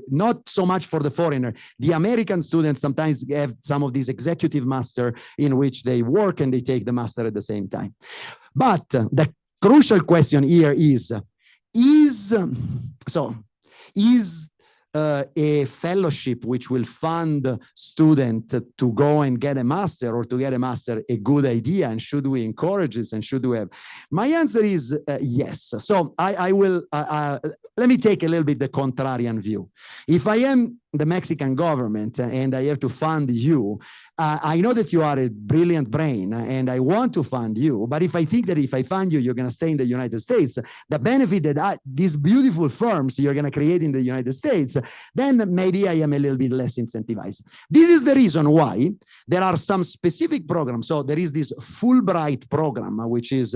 not so much for the foreigner. The American students sometimes have some of these executive master in which they work and they take the master at the same time. But the crucial question here is a fellowship which will fund student to go and get a master or to get a master a good idea, and should we encourage this, and should we have? My answer is yes. So I will let me take a little bit the contrarian view. If I am the Mexican government and I have to fund you, I know that you are a brilliant brain and I want to fund you, but if I think that if I fund you, you're going to stay in the United States, the benefit that these beautiful firms you're going to create in the United States, then maybe I am a little bit less incentivized. This is the reason why there are some specific programs. So there is this Fulbright program, which is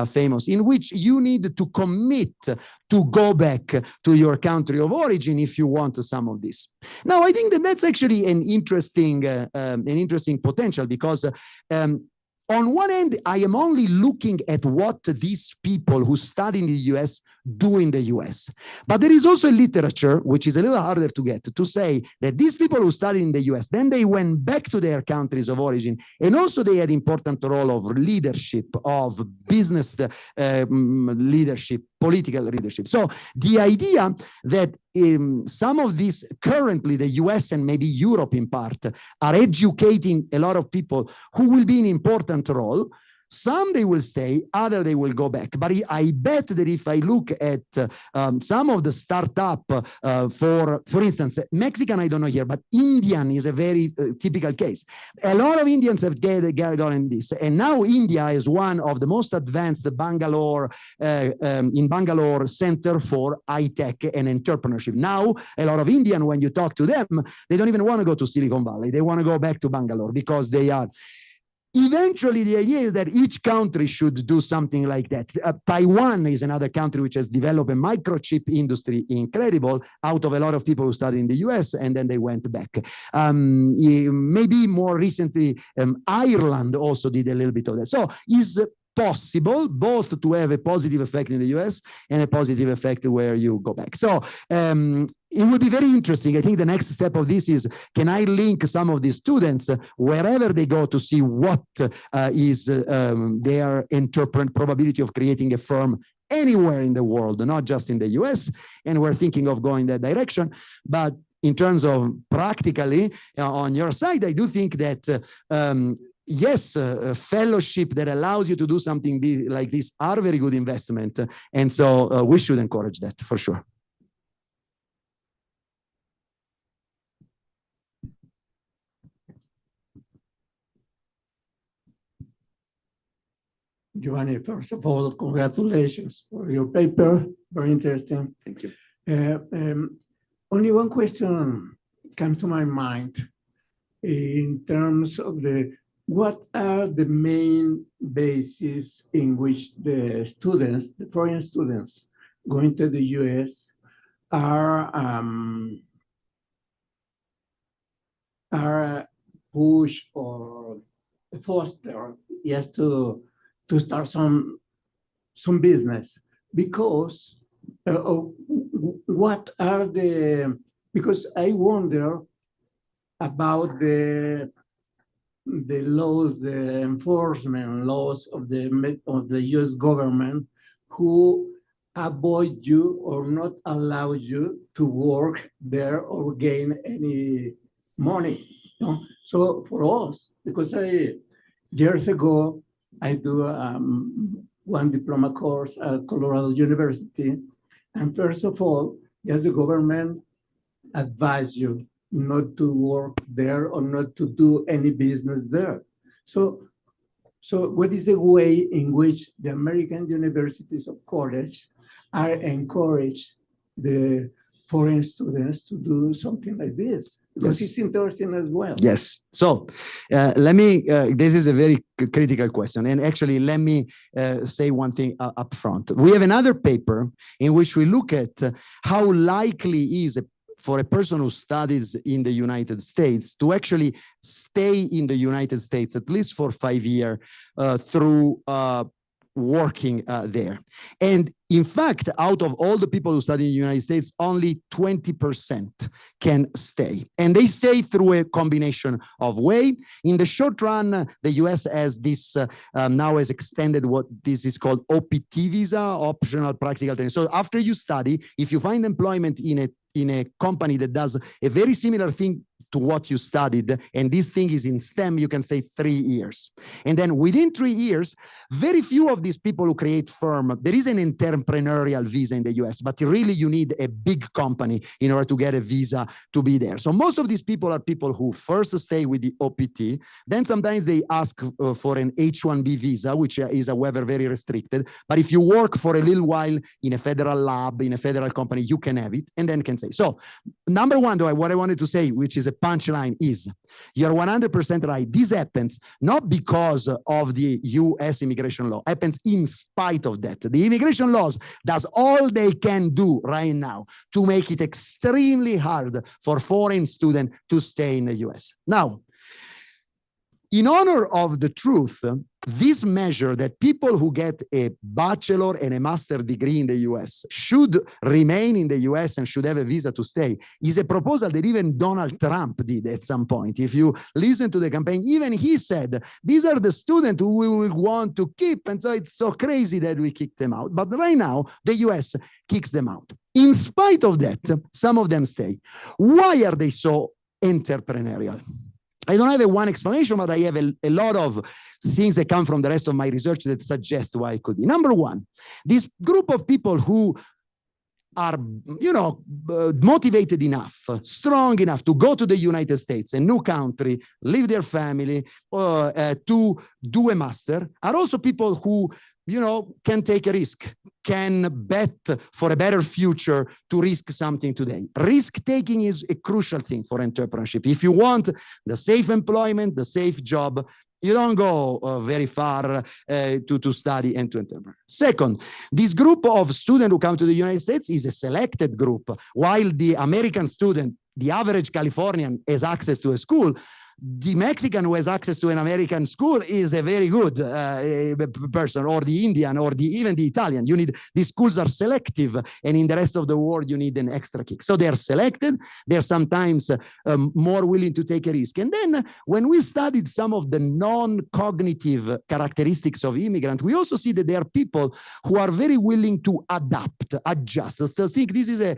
famous, in which you need to commit to go back to your country of origin if you want some of this. Now, I think that that's actually an interesting potential because on one end, I am only looking at what these people who study in the US do in the US. But there is also a literature, which is a little harder to get, to say that these people who studied in the US, then they went back to their countries of origin, and also they had important role of leadership, of business leadership, political leadership. So the idea that some of these currently the US and maybe Europe in part are educating a lot of people who will be in important role. Some they will stay, other they will go back. But I bet that if I look at some of the startup, for instance, Mexican, I don't know here, but Indian is a very typical case. A lot of Indians have gotten this. And now India is one of the most advanced Bangalore, in Bangalore Center for high-tech and entrepreneurship. Now, a lot of Indian, when you talk to them, they don't even want to go to Silicon Valley. They want to go back to Bangalore because they are. Eventually, the idea is that each country should do something like that. Taiwan is another country which has developed a microchip industry, incredible, out of a lot of people who studied in the US, and then they went back. Maybe more recently, Ireland also did a little bit of that. So it's possible both to have a positive effect in the US and a positive effect where you go back. So it would be very interesting. I think the next step of this is, can I link some of these students wherever they go to see what is their probability of creating a firm anywhere in the world, not just in the US. And we're thinking of going that direction. But in terms of practically on your side, I do think that yes, a fellowship that allows you to do something like this are very good investment. And so we should encourage that for sure. Giovanni, first of all, congratulations for your paper. Very interesting. Thank you. Only one question comes to my mind in terms of what are the main bases in which the students, the foreign students going to the US are pushed or fostered, yes, to start some business, because what are because I wonder about the laws, the enforcement laws of the US government, who avoid you or not allow you to work there or gain any money. So for us, because years ago, I do one diploma course at Colorado University. And first of all, yes, the government advised you not to work there or not to do any business there. So what is the way in which the American universities of college are encouraged the foreign students to do something like this? Because it's interesting as well. Yes. So let me, this is a very critical question. And actually, let me say one thing up front. We have another paper in which we look at how likely is for a person who studies in the United States to actually stay in the United States, at least for 5 years, through working there. And in fact, out of all the people who study in the United States, only 20% can stay. And they stay through a combination of way. In the short run, the US has this, now has extended what this is called OPT visa, optional practical training. So after you study, if you find employment in a company that does a very similar thing to what you studied, and this thing is in STEM, you can say 3 years. And then within 3 years, very few of these people who create firm, there is an entrepreneurial visa in the US, but really you need a big company in order to get a visa to be there. So most of these people are people who first stay with the OPT, then sometimes they ask for an H-1B visa, which is however very restricted. But if you work for a little while in a federal lab, in a federal company, you can have it, and then can say. So number one, though, what I wanted to say, which is a punchline, is you're 100% right. This happens not because of the US immigration law, happens in spite of that. The immigration laws does all they can do right now to make it extremely hard for foreign students to stay in the US. Now, in honor of the truth, this measure that people who get a bachelor and a master degree in the US should remain in the US and should have a visa to stay is a proposal that even Donald Trump did at some point. If you listen to the campaign, even he said, these are the students who we will want to keep. And so it's so crazy that we kick them out. But right now, the US kicks them out. In spite of that, some of them stay. Why are they so entrepreneurial? I don't have a one explanation, but I have a lot of things that come from the rest of my research that suggest why it could be. Number one, this group of people who are, motivated enough, strong enough to go to the United States, a new country, leave their family, to do a master, are also people who can take a risk, can bet for a better future to risk something today. Risk-taking is a crucial thing for entrepreneurship. If you want the safe employment, the safe job, you don't go very far to study and to entrepreneur. Second, this group of students who come to the United States is a selected group. While the American student, the average Californian, has access to a school, the Mexican who has access to an American school is a very good person, or the Indian, or even the Italian. These schools are selective, and in the rest of the world, you need an extra kick. So they're selected. They're sometimes more willing to take a risk. And then when we studied some of the non-cognitive characteristics of immigrants, we also see that there are people who are very willing to adapt, adjust. So I think this is a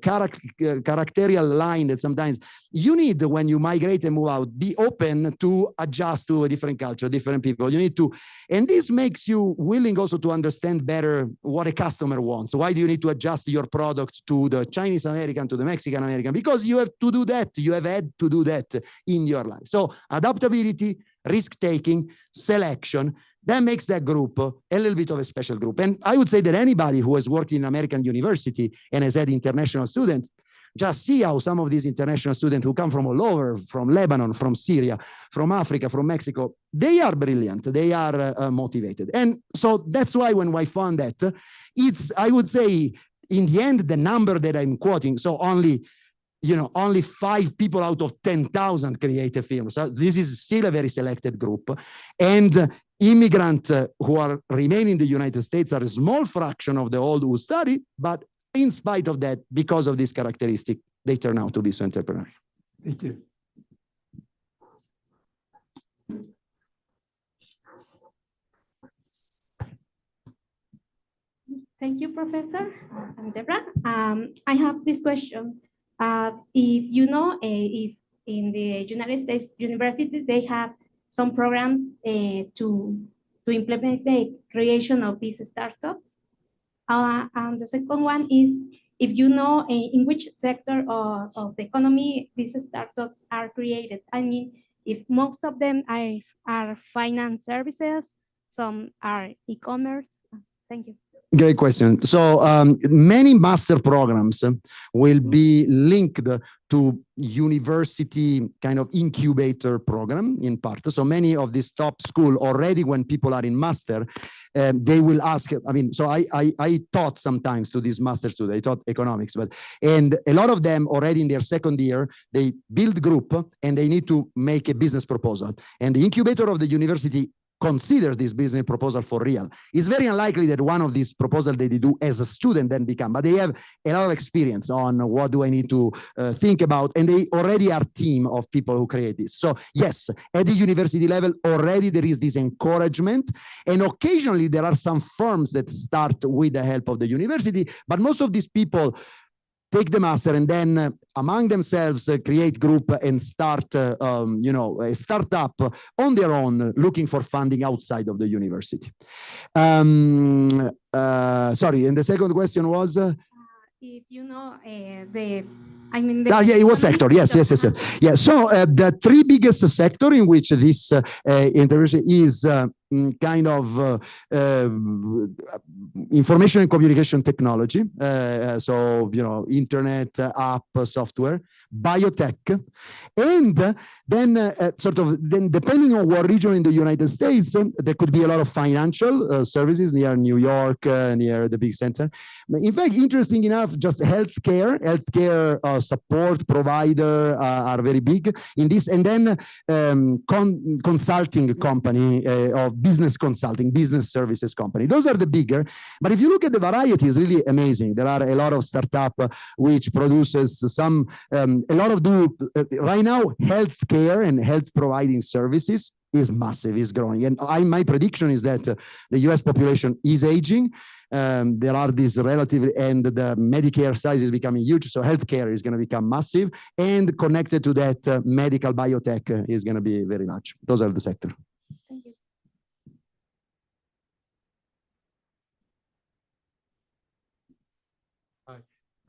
characterial line that sometimes you need when you migrate and move out, be open to adjust to a different culture, different people. You need to, and this makes you willing also to understand better what a customer wants. Why do you need to adjust your product to the Chinese American, to the Mexican American? Because you have to do that. You have had to do that in your life. So adaptability, risk-taking, selection, that makes that group a little bit of a special group. And I would say that anybody who has worked in American university and has had international students, just see how some of these international students who come from all over, from Lebanon, from Syria, from Africa, from Mexico, they are brilliant. They are motivated. And so that's why when I found that, it's, I would say, in the end, the number that I'm quoting, so only 5 people out of 10,000 create a film. So this is still a very selected group. And immigrants who are remaining in the United States are a small fraction of the old who study, but in spite of that, because of this characteristic, they turn out to be so entrepreneurial. Thank you. Thank you, Professor. I'm Deborah. I have this question. If if in the United States universities, they have some programs to implement the creation of these startups. And the second one is, if you know in which sector of the economy these startups are created. I mean, if most of them are finance services, some are e-commerce. Thank you. Great question. So many master programs will be linked to university kind of incubator program in part. So many of these top school already, when people are in master, they will ask, so I taught sometimes to these master students, I taught economics, and a lot of them already in their second year, they build group and they need to make a business proposal. And the incubator of the university considers this business proposal for real. It's very unlikely that one of these proposals they do as a student then become, but they have a lot of experience on what do I need to think about, and they already are a team of people who create this. So yes, at the university level, already there is this encouragement, and occasionally there are some firms that start with the help of the university, but most of these people take the master, and then among themselves create group and start, a startup on their own, looking for funding outside of the university. Sorry, and the second question was? If you know Yeah, it was sector. Yes. Yeah. So the three biggest sector in which this intervention is kind of information and communication technology. So, internet, app, software, biotech, and then depending on what region in the United States, there could be a lot of financial services near New York, near the big center. In fact, interesting enough, just healthcare support provider are very big in this, and then consulting company of business consulting, business services company. Those are the bigger. But if you look at the variety, it's really amazing. There are a lot of startup which produces some, a lot of right now, healthcare and health providing services is massive, is growing. And my prediction is that the US population is aging. There are these relative, and the Medicare size is becoming huge. So healthcare is going to become massive, and connected to that, medical biotech is going to be very large. Those are the sector. Thank you.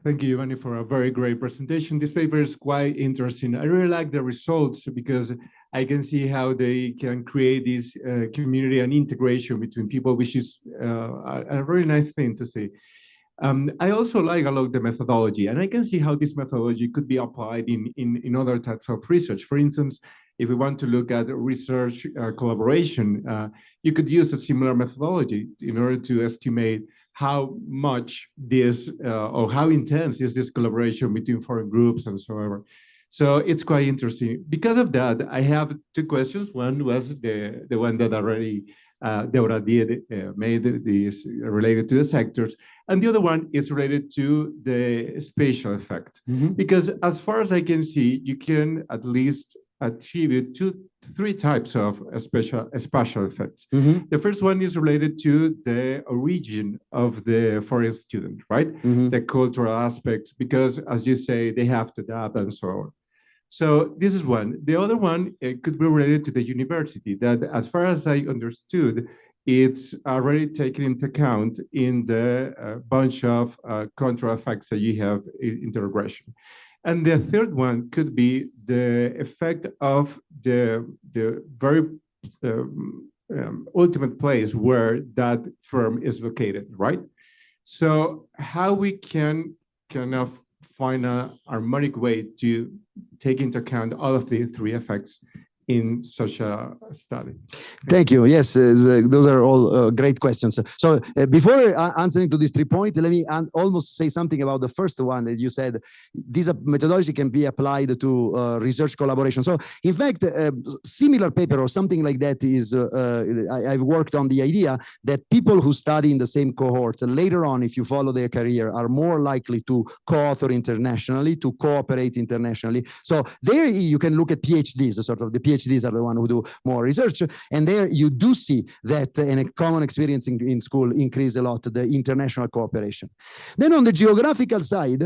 Thank you, Giovanni, for a very great presentation. This paper is quite interesting. I really like the results because I can see how they can create this community and integration between people, which is a really nice thing to see. I also like a lot the methodology, and I can see how this methodology could be applied in other types of research. For instance, if we want to look at research collaboration, you could use a similar methodology in order to estimate how much this or how intense is this collaboration between foreign groups and so on. So it's quite interesting. Because of that, I have two questions. One was the one that already Deborah made this related to the sectors. And the other one is related to the spatial effect. Mm-hmm. Because as far as I can see, you can at least attribute three types of spatial effects. Mm-hmm. The first one is related to the origin of the foreign student, right? Mm-hmm. The cultural aspects, because as you say, they have to adapt and so on. So this is one. The other one, it could be related to the university, that as far as I understood, it's already taken into account in the bunch of contra effects that you have in integration. And the third one could be the effect of the very ultimate place where that firm is located, right? So how we can kind of find a harmonic way to take into account all of the three effects in such a study. Thank you. Yes, those are all great questions. So before answering to these 3 points, let me almost say something about the first one that you said. This methodology can be applied to research collaboration. So in fact, similar paper or something like that is, I've worked on the idea that people who study in the same cohort later on, if you follow their career, are more likely to co-author internationally, to cooperate internationally. So there you can look at PhDs, sort of the PhDs are the ones who do more research. And there you do see that in a common experience in school increase a lot, the international cooperation. Then on the geographical side,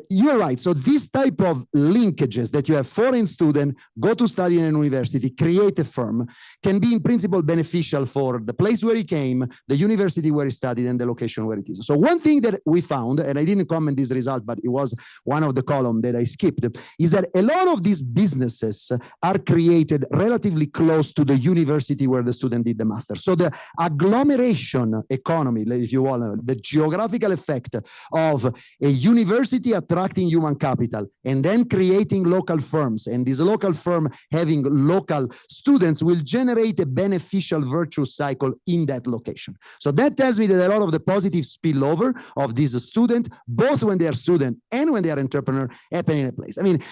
you're right. So this type of linkages that you have foreign student, go to study in a university, create a firm, can be in principle beneficial for the place where he came, the university where he studied, and the location where it is. So one thing that we found, and I didn't comment this result, but it was one of the columns that I skipped, is that a lot of these businesses are created relatively close to the university where the student did the master. So the agglomeration economy, if you want, the geographical effect of a university attracting human capital and then creating local firms, and this local firm having local students, will generate a beneficial virtuous cycle in that location. So that tells me that a lot of the positive spillover of these students, both when they are student and when they are entrepreneur, happen in a place. I mean,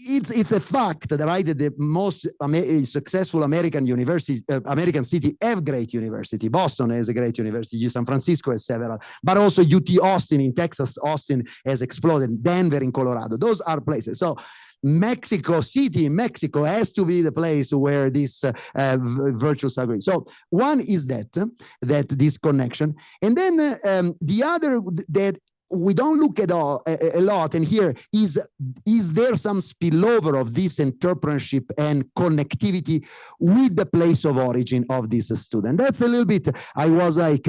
it's a fact that, right, that the most successful American university, American city have great university. Boston has a great university. San Francisco has several, but also UT Austin in Texas. Austin has exploded. Denver in Colorado. Those are places. So Mexico City in Mexico has to be the place where this virtuous cycle is. So one is that this connection, and then the other that we don't look at a lot, and here is there some spillover of this entrepreneurship and connectivity with the place of origin of this student? That's a little bit, I was like,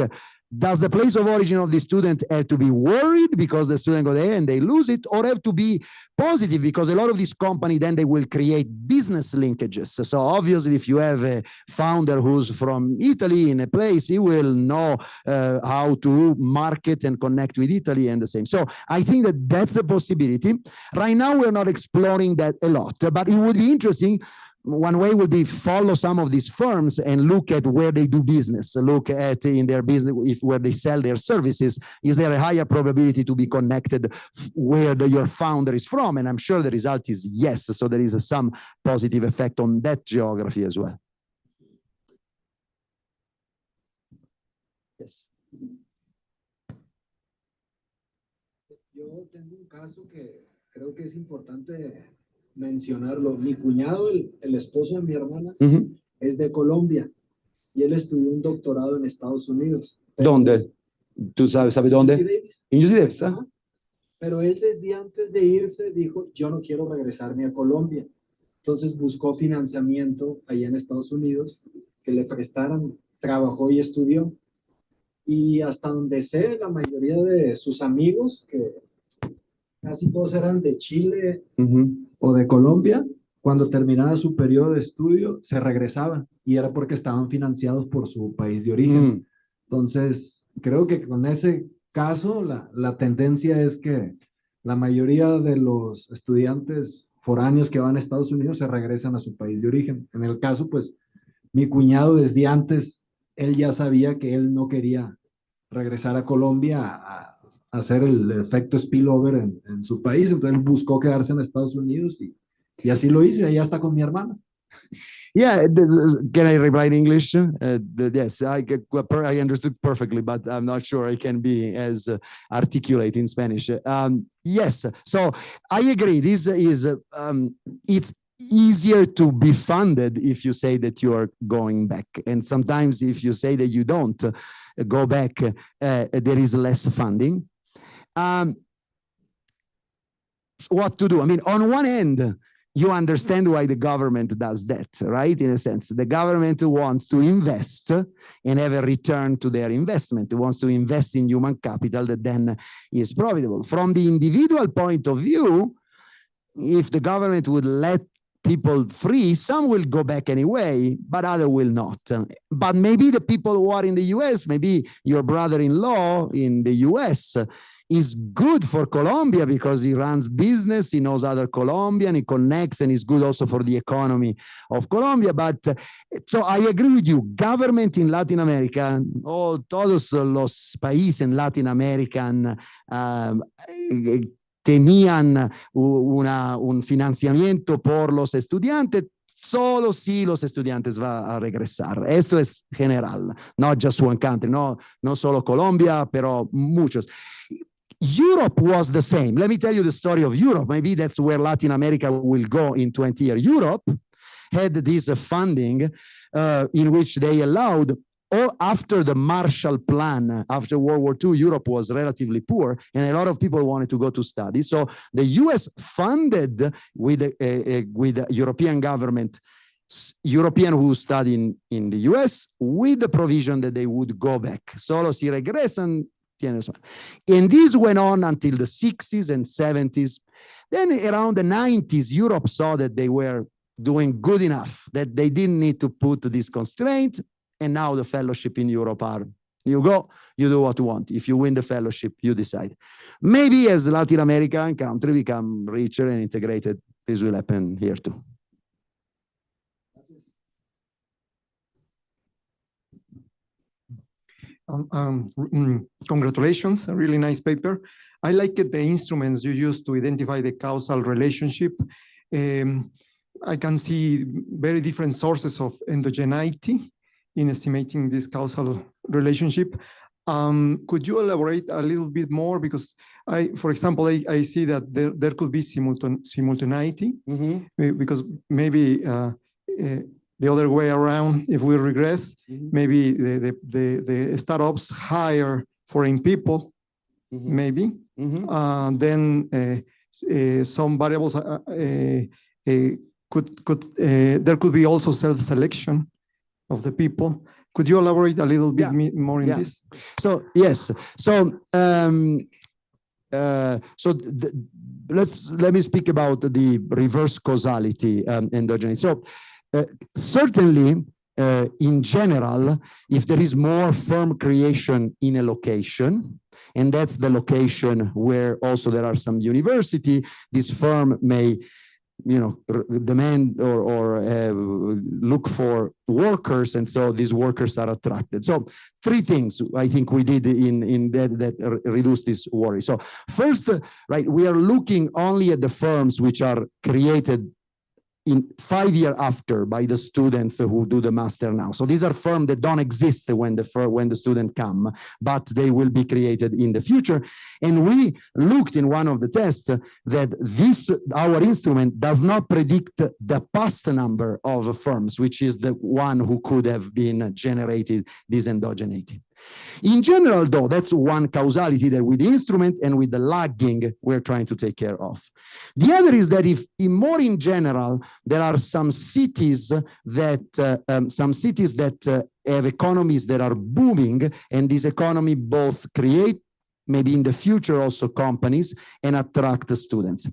does the place of origin of the student have to be worried because the student go there and they lose it, or have to be positive because a lot of these companies then they will create business linkages? So obviously, if you have a founder who's from Italy in a place, he will know how to market and connect with Italy and the same. So I think that that's a possibility. Right now, we're not exploring that a lot, but it would be interesting. One way would be follow some of these firms and look at where they do business, look at in their business, where they sell their services. Is there a higher probability to be connected where your founder is from? And I'm sure the result is yes. So there is some positive effect on that geography as well. Yes. Yo tengo un caso que creo que es importante mencionarlo. Mi cuñado, el esposo de mi hermana, es de Colombia y él estudió un doctorado en Estados Unidos. ¿Dónde? ¿Tú sabes dónde? En UC Davis. Pero él desde antes de irse dijo, yo no quiero regresarme a Colombia. Entonces buscó financiamiento allá en Estados Unidos, que le prestaran, trabajó y estudió. Y hasta donde sé, la mayoría de sus amigos, que casi todos eran de Chile o de Colombia, cuando terminaba su periodo de estudio, se regresaban y era porque estaban financiados por su país de origen. Entonces, creo que con ese caso, la tendencia es que la mayoría de los estudiantes foráneos que van a Estados Unidos se regresan a su país de origen. En el caso, pues, mi cuñado desde antes, él ya sabía que él no quería regresar a Colombia a hacer el efecto spillover en su país, entonces él buscó quedarse en Estados Unidos y así lo hizo, y allá está con mi hermana. Yeah, can I reply in English? Yes, I understood perfectly, but I'm not sure I can be as articulate in Spanish. Yes, so I agree. This is, it's easier to be funded if you say that you are going back. And sometimes if you say that you don't go back, there is less funding. What to do? I mean, on one end, you understand why the government does that, right? In a sense, the government wants to invest and have a return to their investment. It wants to invest in human capital that then is profitable. From the individual point of view, if the government would let people free, some will go back anyway, but others will not. But maybe the people who are in the US, maybe your brother-in-law in the US, is good for Colombia because he runs business, he knows other Colombian, he connects, and is good also for the economy of Colombia. But so I agree with you. Government in Latin America, todos los países en Latin American tenían un financiamiento por los estudiantes, solo si los estudiantes van a regresar. Esto es general, not just one country, no solo Colombia, pero muchos. Europe was the same. Let me tell you the story of Europe. Maybe that's where Latin America will go in 20 years. Europe had this funding in which they allowed, or after the Marshall Plan, after World War II, Europe was relatively poor, and a lot of people wanted to go to study. So the US funded with the European government, European who study in the US, with the provision that they would go back. Solo si regresan. And this went on until the 60s and 70s. Then around the 90s, Europe saw that they were doing good enough, that they didn't need to put this constraint. And now the fellowship in Europe are, you go, you do what you want. If you win the fellowship, you decide. Maybe as Latin American country become richer and integrated, this will happen here too. Congratulations, a really nice paper. I like the instruments you use to identify the causal relationship. I can see very different sources of endogeneity in estimating this causal relationship. Could you elaborate a little bit more? Because for example, I see that there could be simultaneity, because maybe the other way around, if we regress, maybe the startups hire foreign people maybe. Mhm. Then some variables there could be also self-selection of the people. Could you elaborate a little bit more in this? So yes, so let me speak about the reverse causality endogeneity. So certainly, in general, if there is more firm creation in a location, and that's the location where also there are some university, this firm may, demand or look for workers, and so these workers are attracted. So 3 things I think we did in that reduce this worry. So first, right, we are looking only at the firms which are created in 5 years after by the students who do the master now. So these are firms that don't exist when the student come, but they will be created in the future. And we looked in one of the tests that our instrument does not predict the past number of firms, which is the one who could have been generated this endogeneity. In general, though, that's one causality that with the instrument and with the lagging, we're trying to take care of. The other is that if more in general, there are some cities that have economies that are booming, and this economy both create, maybe in the future also companies, and attract the students.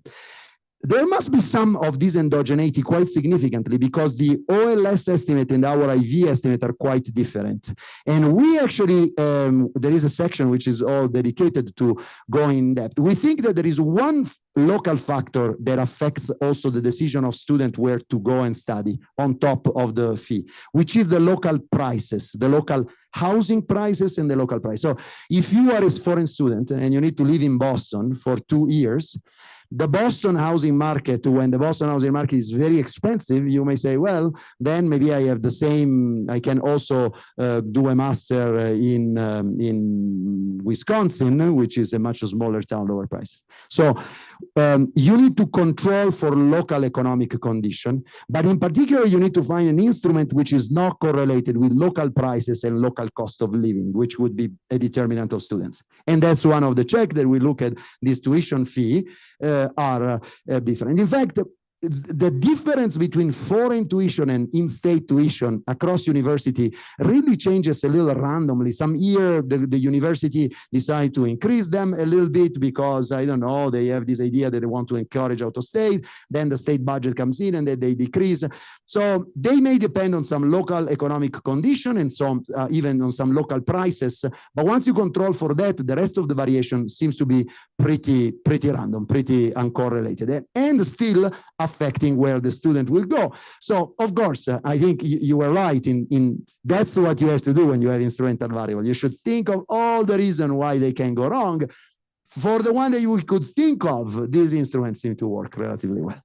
There must be some of this endogeneity quite significantly because the OLS estimate and our IV estimate are quite different. And we actually, there is a section which is all dedicated to go in depth. We think that there is one local factor that affects also the decision of student where to go and study on top of the fee, which is the local prices, the local housing prices and the local price. So if you are a foreign student and you need to live in Boston for 2 years, the Boston housing market, when the Boston housing market is very expensive, you may say, well, then maybe I have the same, I can also do a master in Wisconsin, which is a much smaller town, lower prices. So you need to control for local economic condition, but in particular, you need to find an instrument which is not correlated with local prices and local cost of living, which would be a determinant of students. And that's one of the check that we look at this tuition fee are different. In fact, the difference between foreign tuition and in-state tuition across university really changes a little randomly. Some year the university decide to increase them a little bit because, I don't know, they have this idea that they want to encourage out of state, then the state budget comes in and they decrease. So they may depend on some local economic condition and some even on some local prices. But once you control for that, the rest of the variation seems to be pretty random, pretty uncorrelated, and still affecting where the student will go. So, of course, I think you were right in that's what you have to do when you have instrumental variable. You should think of all the reasons why they can go wrong. For the one that you could think of, these instruments seem to work relatively well.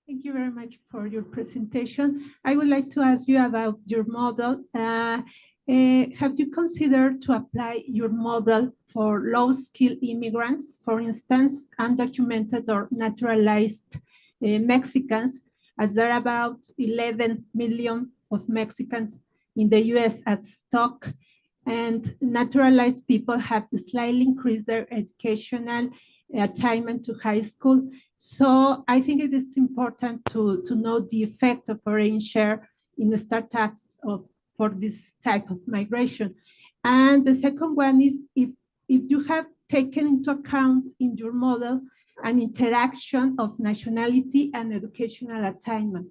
Thank you very much for your presentation. I would like to ask you about your model. Have you considered to apply your model for low-skilled immigrants, for instance, undocumented or naturalized Mexicans, as there are about 11 million of Mexicans in the US at stock, and naturalized people have slightly increased their educational attainment to high school. So I think it is important to know the effect of foreign share in the startups for this type of migration. And the second one is if you have taken into account in your model an interaction of nationality and educational attainment.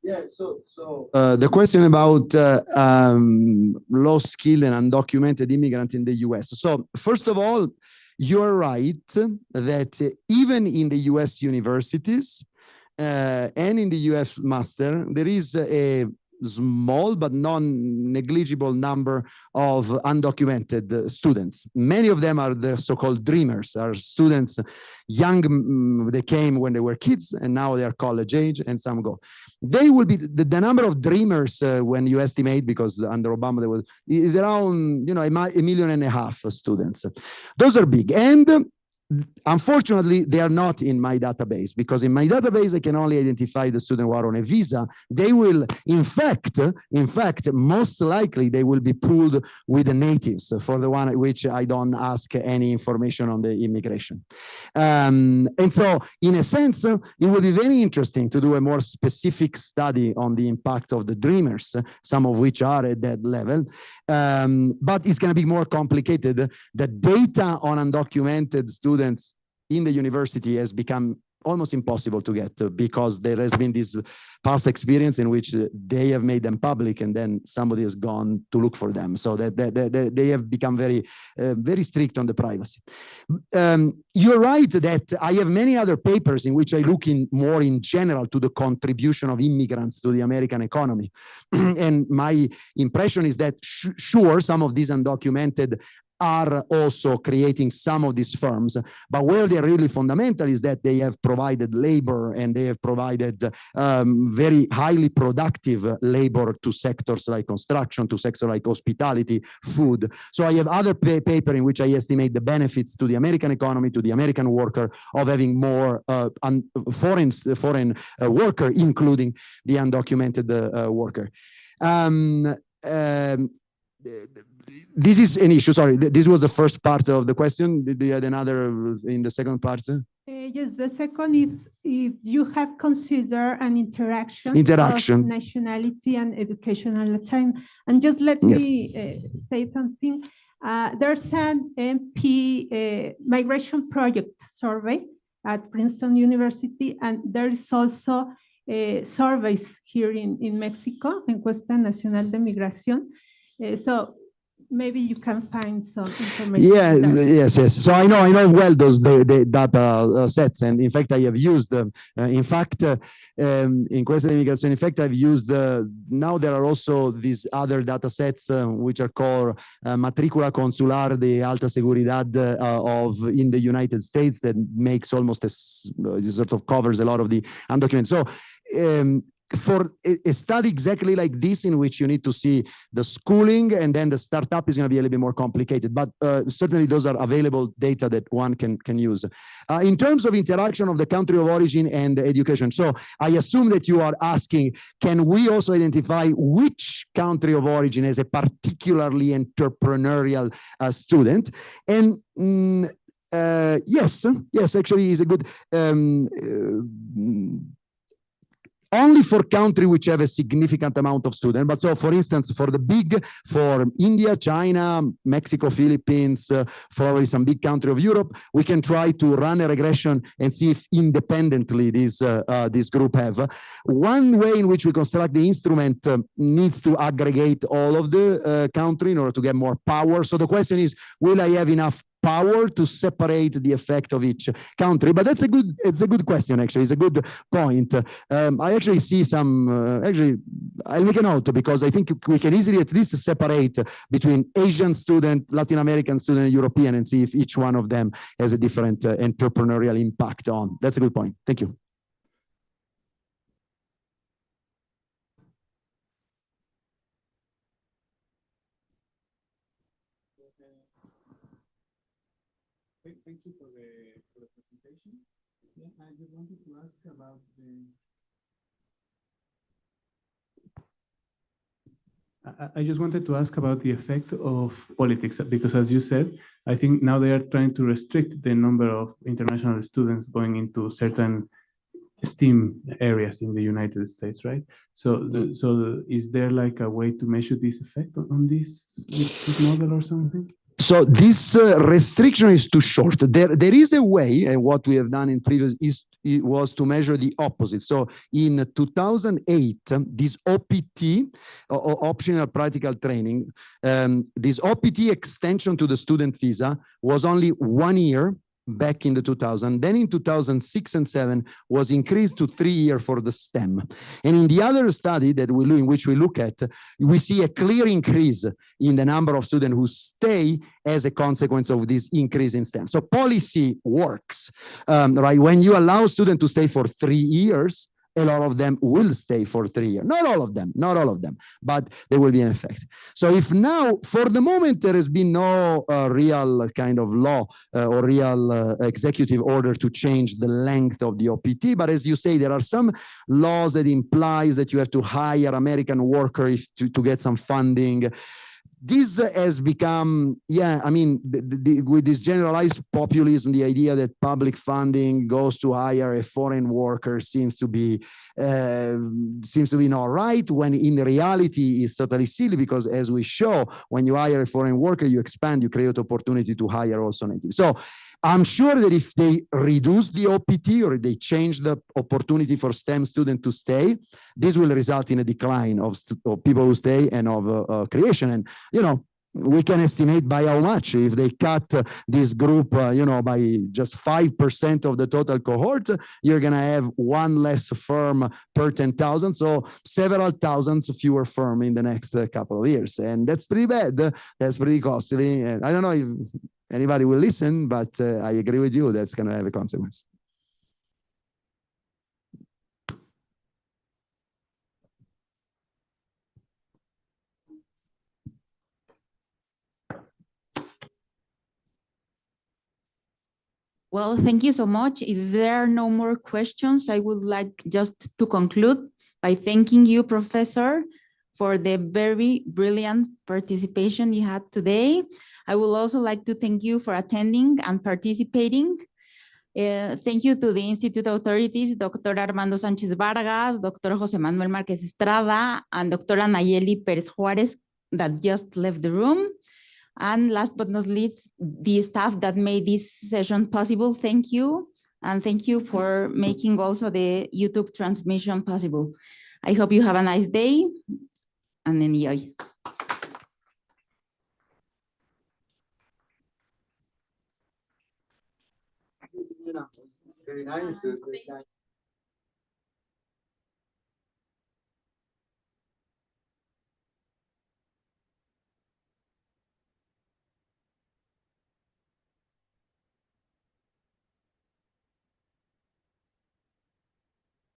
Yeah, so the question about low-skilled and undocumented immigrants in the US. So first of all, you're right that even in the US universities and in the US master, there is a small but non-negligible number of undocumented students. Many of them are the so-called dreamers, are students young, they came when they were kids and now they are college age and some go. They will be, the number of dreamers when you estimate, because under Obama there was, is around 1.5 million students. Those are big. And Unfortunately, they are not in my database, because in my database, I can only identify the students who are on a visa. They will, in fact, most likely they will be pooled with the natives, for the one at which I don't ask any information on the immigration. And so, in a sense, it will be very interesting to do a more specific study on the impact of the dreamers, some of which are at that level. But it's going to be more complicated. The data on undocumented students in the university has become almost impossible to get, because there has been this past experience in which they have made them public and then somebody has gone to look for them. So that they have become very, very strict on the privacy. You're right that I have many other papers in which I look more in general to the contribution of immigrants to the American economy. And my impression is that sure, some of these undocumented are also creating some of these firms, but where they're really fundamental is that they have provided labor, and they have provided very highly productive labor to sectors like construction, to sectors like hospitality, food. So I have other paper in which I estimate the benefits to the American economy, to the American worker, of having more foreign worker, including the undocumented worker. This is an issue. Sorry, this was the first part of the question. Did you have another in the second part? Yes, the second is if you have considered an interaction of nationality and educational time. And just let me say something. There's an MP migration project survey at Princeton University, and there is also surveys here in Mexico, Encuesta Nacional de Migración. So maybe you can find some information. Yeah, yes. So I know well those the data sets, and in fact I have used them. In fact, in Questa Immigrazione, in fact I've used. Now there are also these other data sets which are called Matricula Consular de Alta Seguridad in the United States, that makes almost a sort of covers a lot of the undocumented. So. For a study exactly like this, in which you need to see the schooling and then the startup, is going to be a little bit more complicated, but certainly those are available data that one can use. In terms of interaction of the country of origin and education, so I assume that you are asking, can we also identify which country of origin as a particularly entrepreneurial student? And yes, actually is a good only for countries which have a significant amount of students. But so, for instance, for India, China, Mexico, Philippines, probably some big country of Europe, we can try to run a regression and see if independently this group have. One way in which we construct the instrument needs to aggregate all of the country in order to get more power. So the question is, will I have enough power to separate the effect of each country? But it's a good question, actually. It's a good point. I actually see some, I'll make a note, because I think we can easily at least separate between Asian student, Latin American student, European, and see if each one of them has a different entrepreneurial impact on. That's a good point. Thank you. Thank you for the presentation. Yeah, I just wanted to ask about the effect of politics, because as you said, I think now they are trying to restrict the number of international students going into certain STEAM areas in the United States, right? So is there like a way to measure this effect on this model or something? So this restriction is too short. There is a way, and what we have done in previous was to measure the opposite. So in 2008, this OPT, optional practical training, this OPT extension to the student visa was only 1 year back in the 2000. Then in 2006 and 7 was increased to 3 years for the STEM. And in the other study that in which we look at, we see a clear increase in the number of students who stay as a consequence of this increase in STEM. So policy works, right? When you allow students to stay for 3 years, a lot of them will stay for 3 years. Not all of them, but there will be an effect. So if now, for the moment, there has been no real kind of law or real executive order to change the length of the OPT, but as you say, there are some laws that implies that you have to hire American workers to get some funding. This has become, I mean, with this generalized populism, the idea that public funding goes to hire a foreign worker seems to be not right, when in reality is totally silly, because as we show, when you hire a foreign worker, you expand, you create opportunity to hire also native. So I'm sure that if they reduce the OPT or they change the opportunity for STEM students to stay, this will result in a decline of people who stay and of creation. And, you know, we can estimate by how much. If they cut this group, you know, by just 5% of the total cohort, you're going to have one less firm per 10,000. So several thousands fewer firm in the next couple of years. And that's pretty bad. That's pretty costly. And I don't know if anybody will listen, but I agree with you. That's going to have a consequence. Well, thank you so much. If there are no more questions, I would like just to conclude by thanking you, Professor, for the very brilliant participation you had today. I would also like to thank you for attending and participating. Thank you to the Institute authorities, Dr. Armando Sánchez Vargas, Dr. José Manuel Márquez Estrada, and Dr. Nayeli Pérez Juárez that just left the room. And last but not least, the staff that made this session possible. Thank you. And thank you for making also the YouTube transmission possible. I hope you have a nice day and enjoy. Very nice.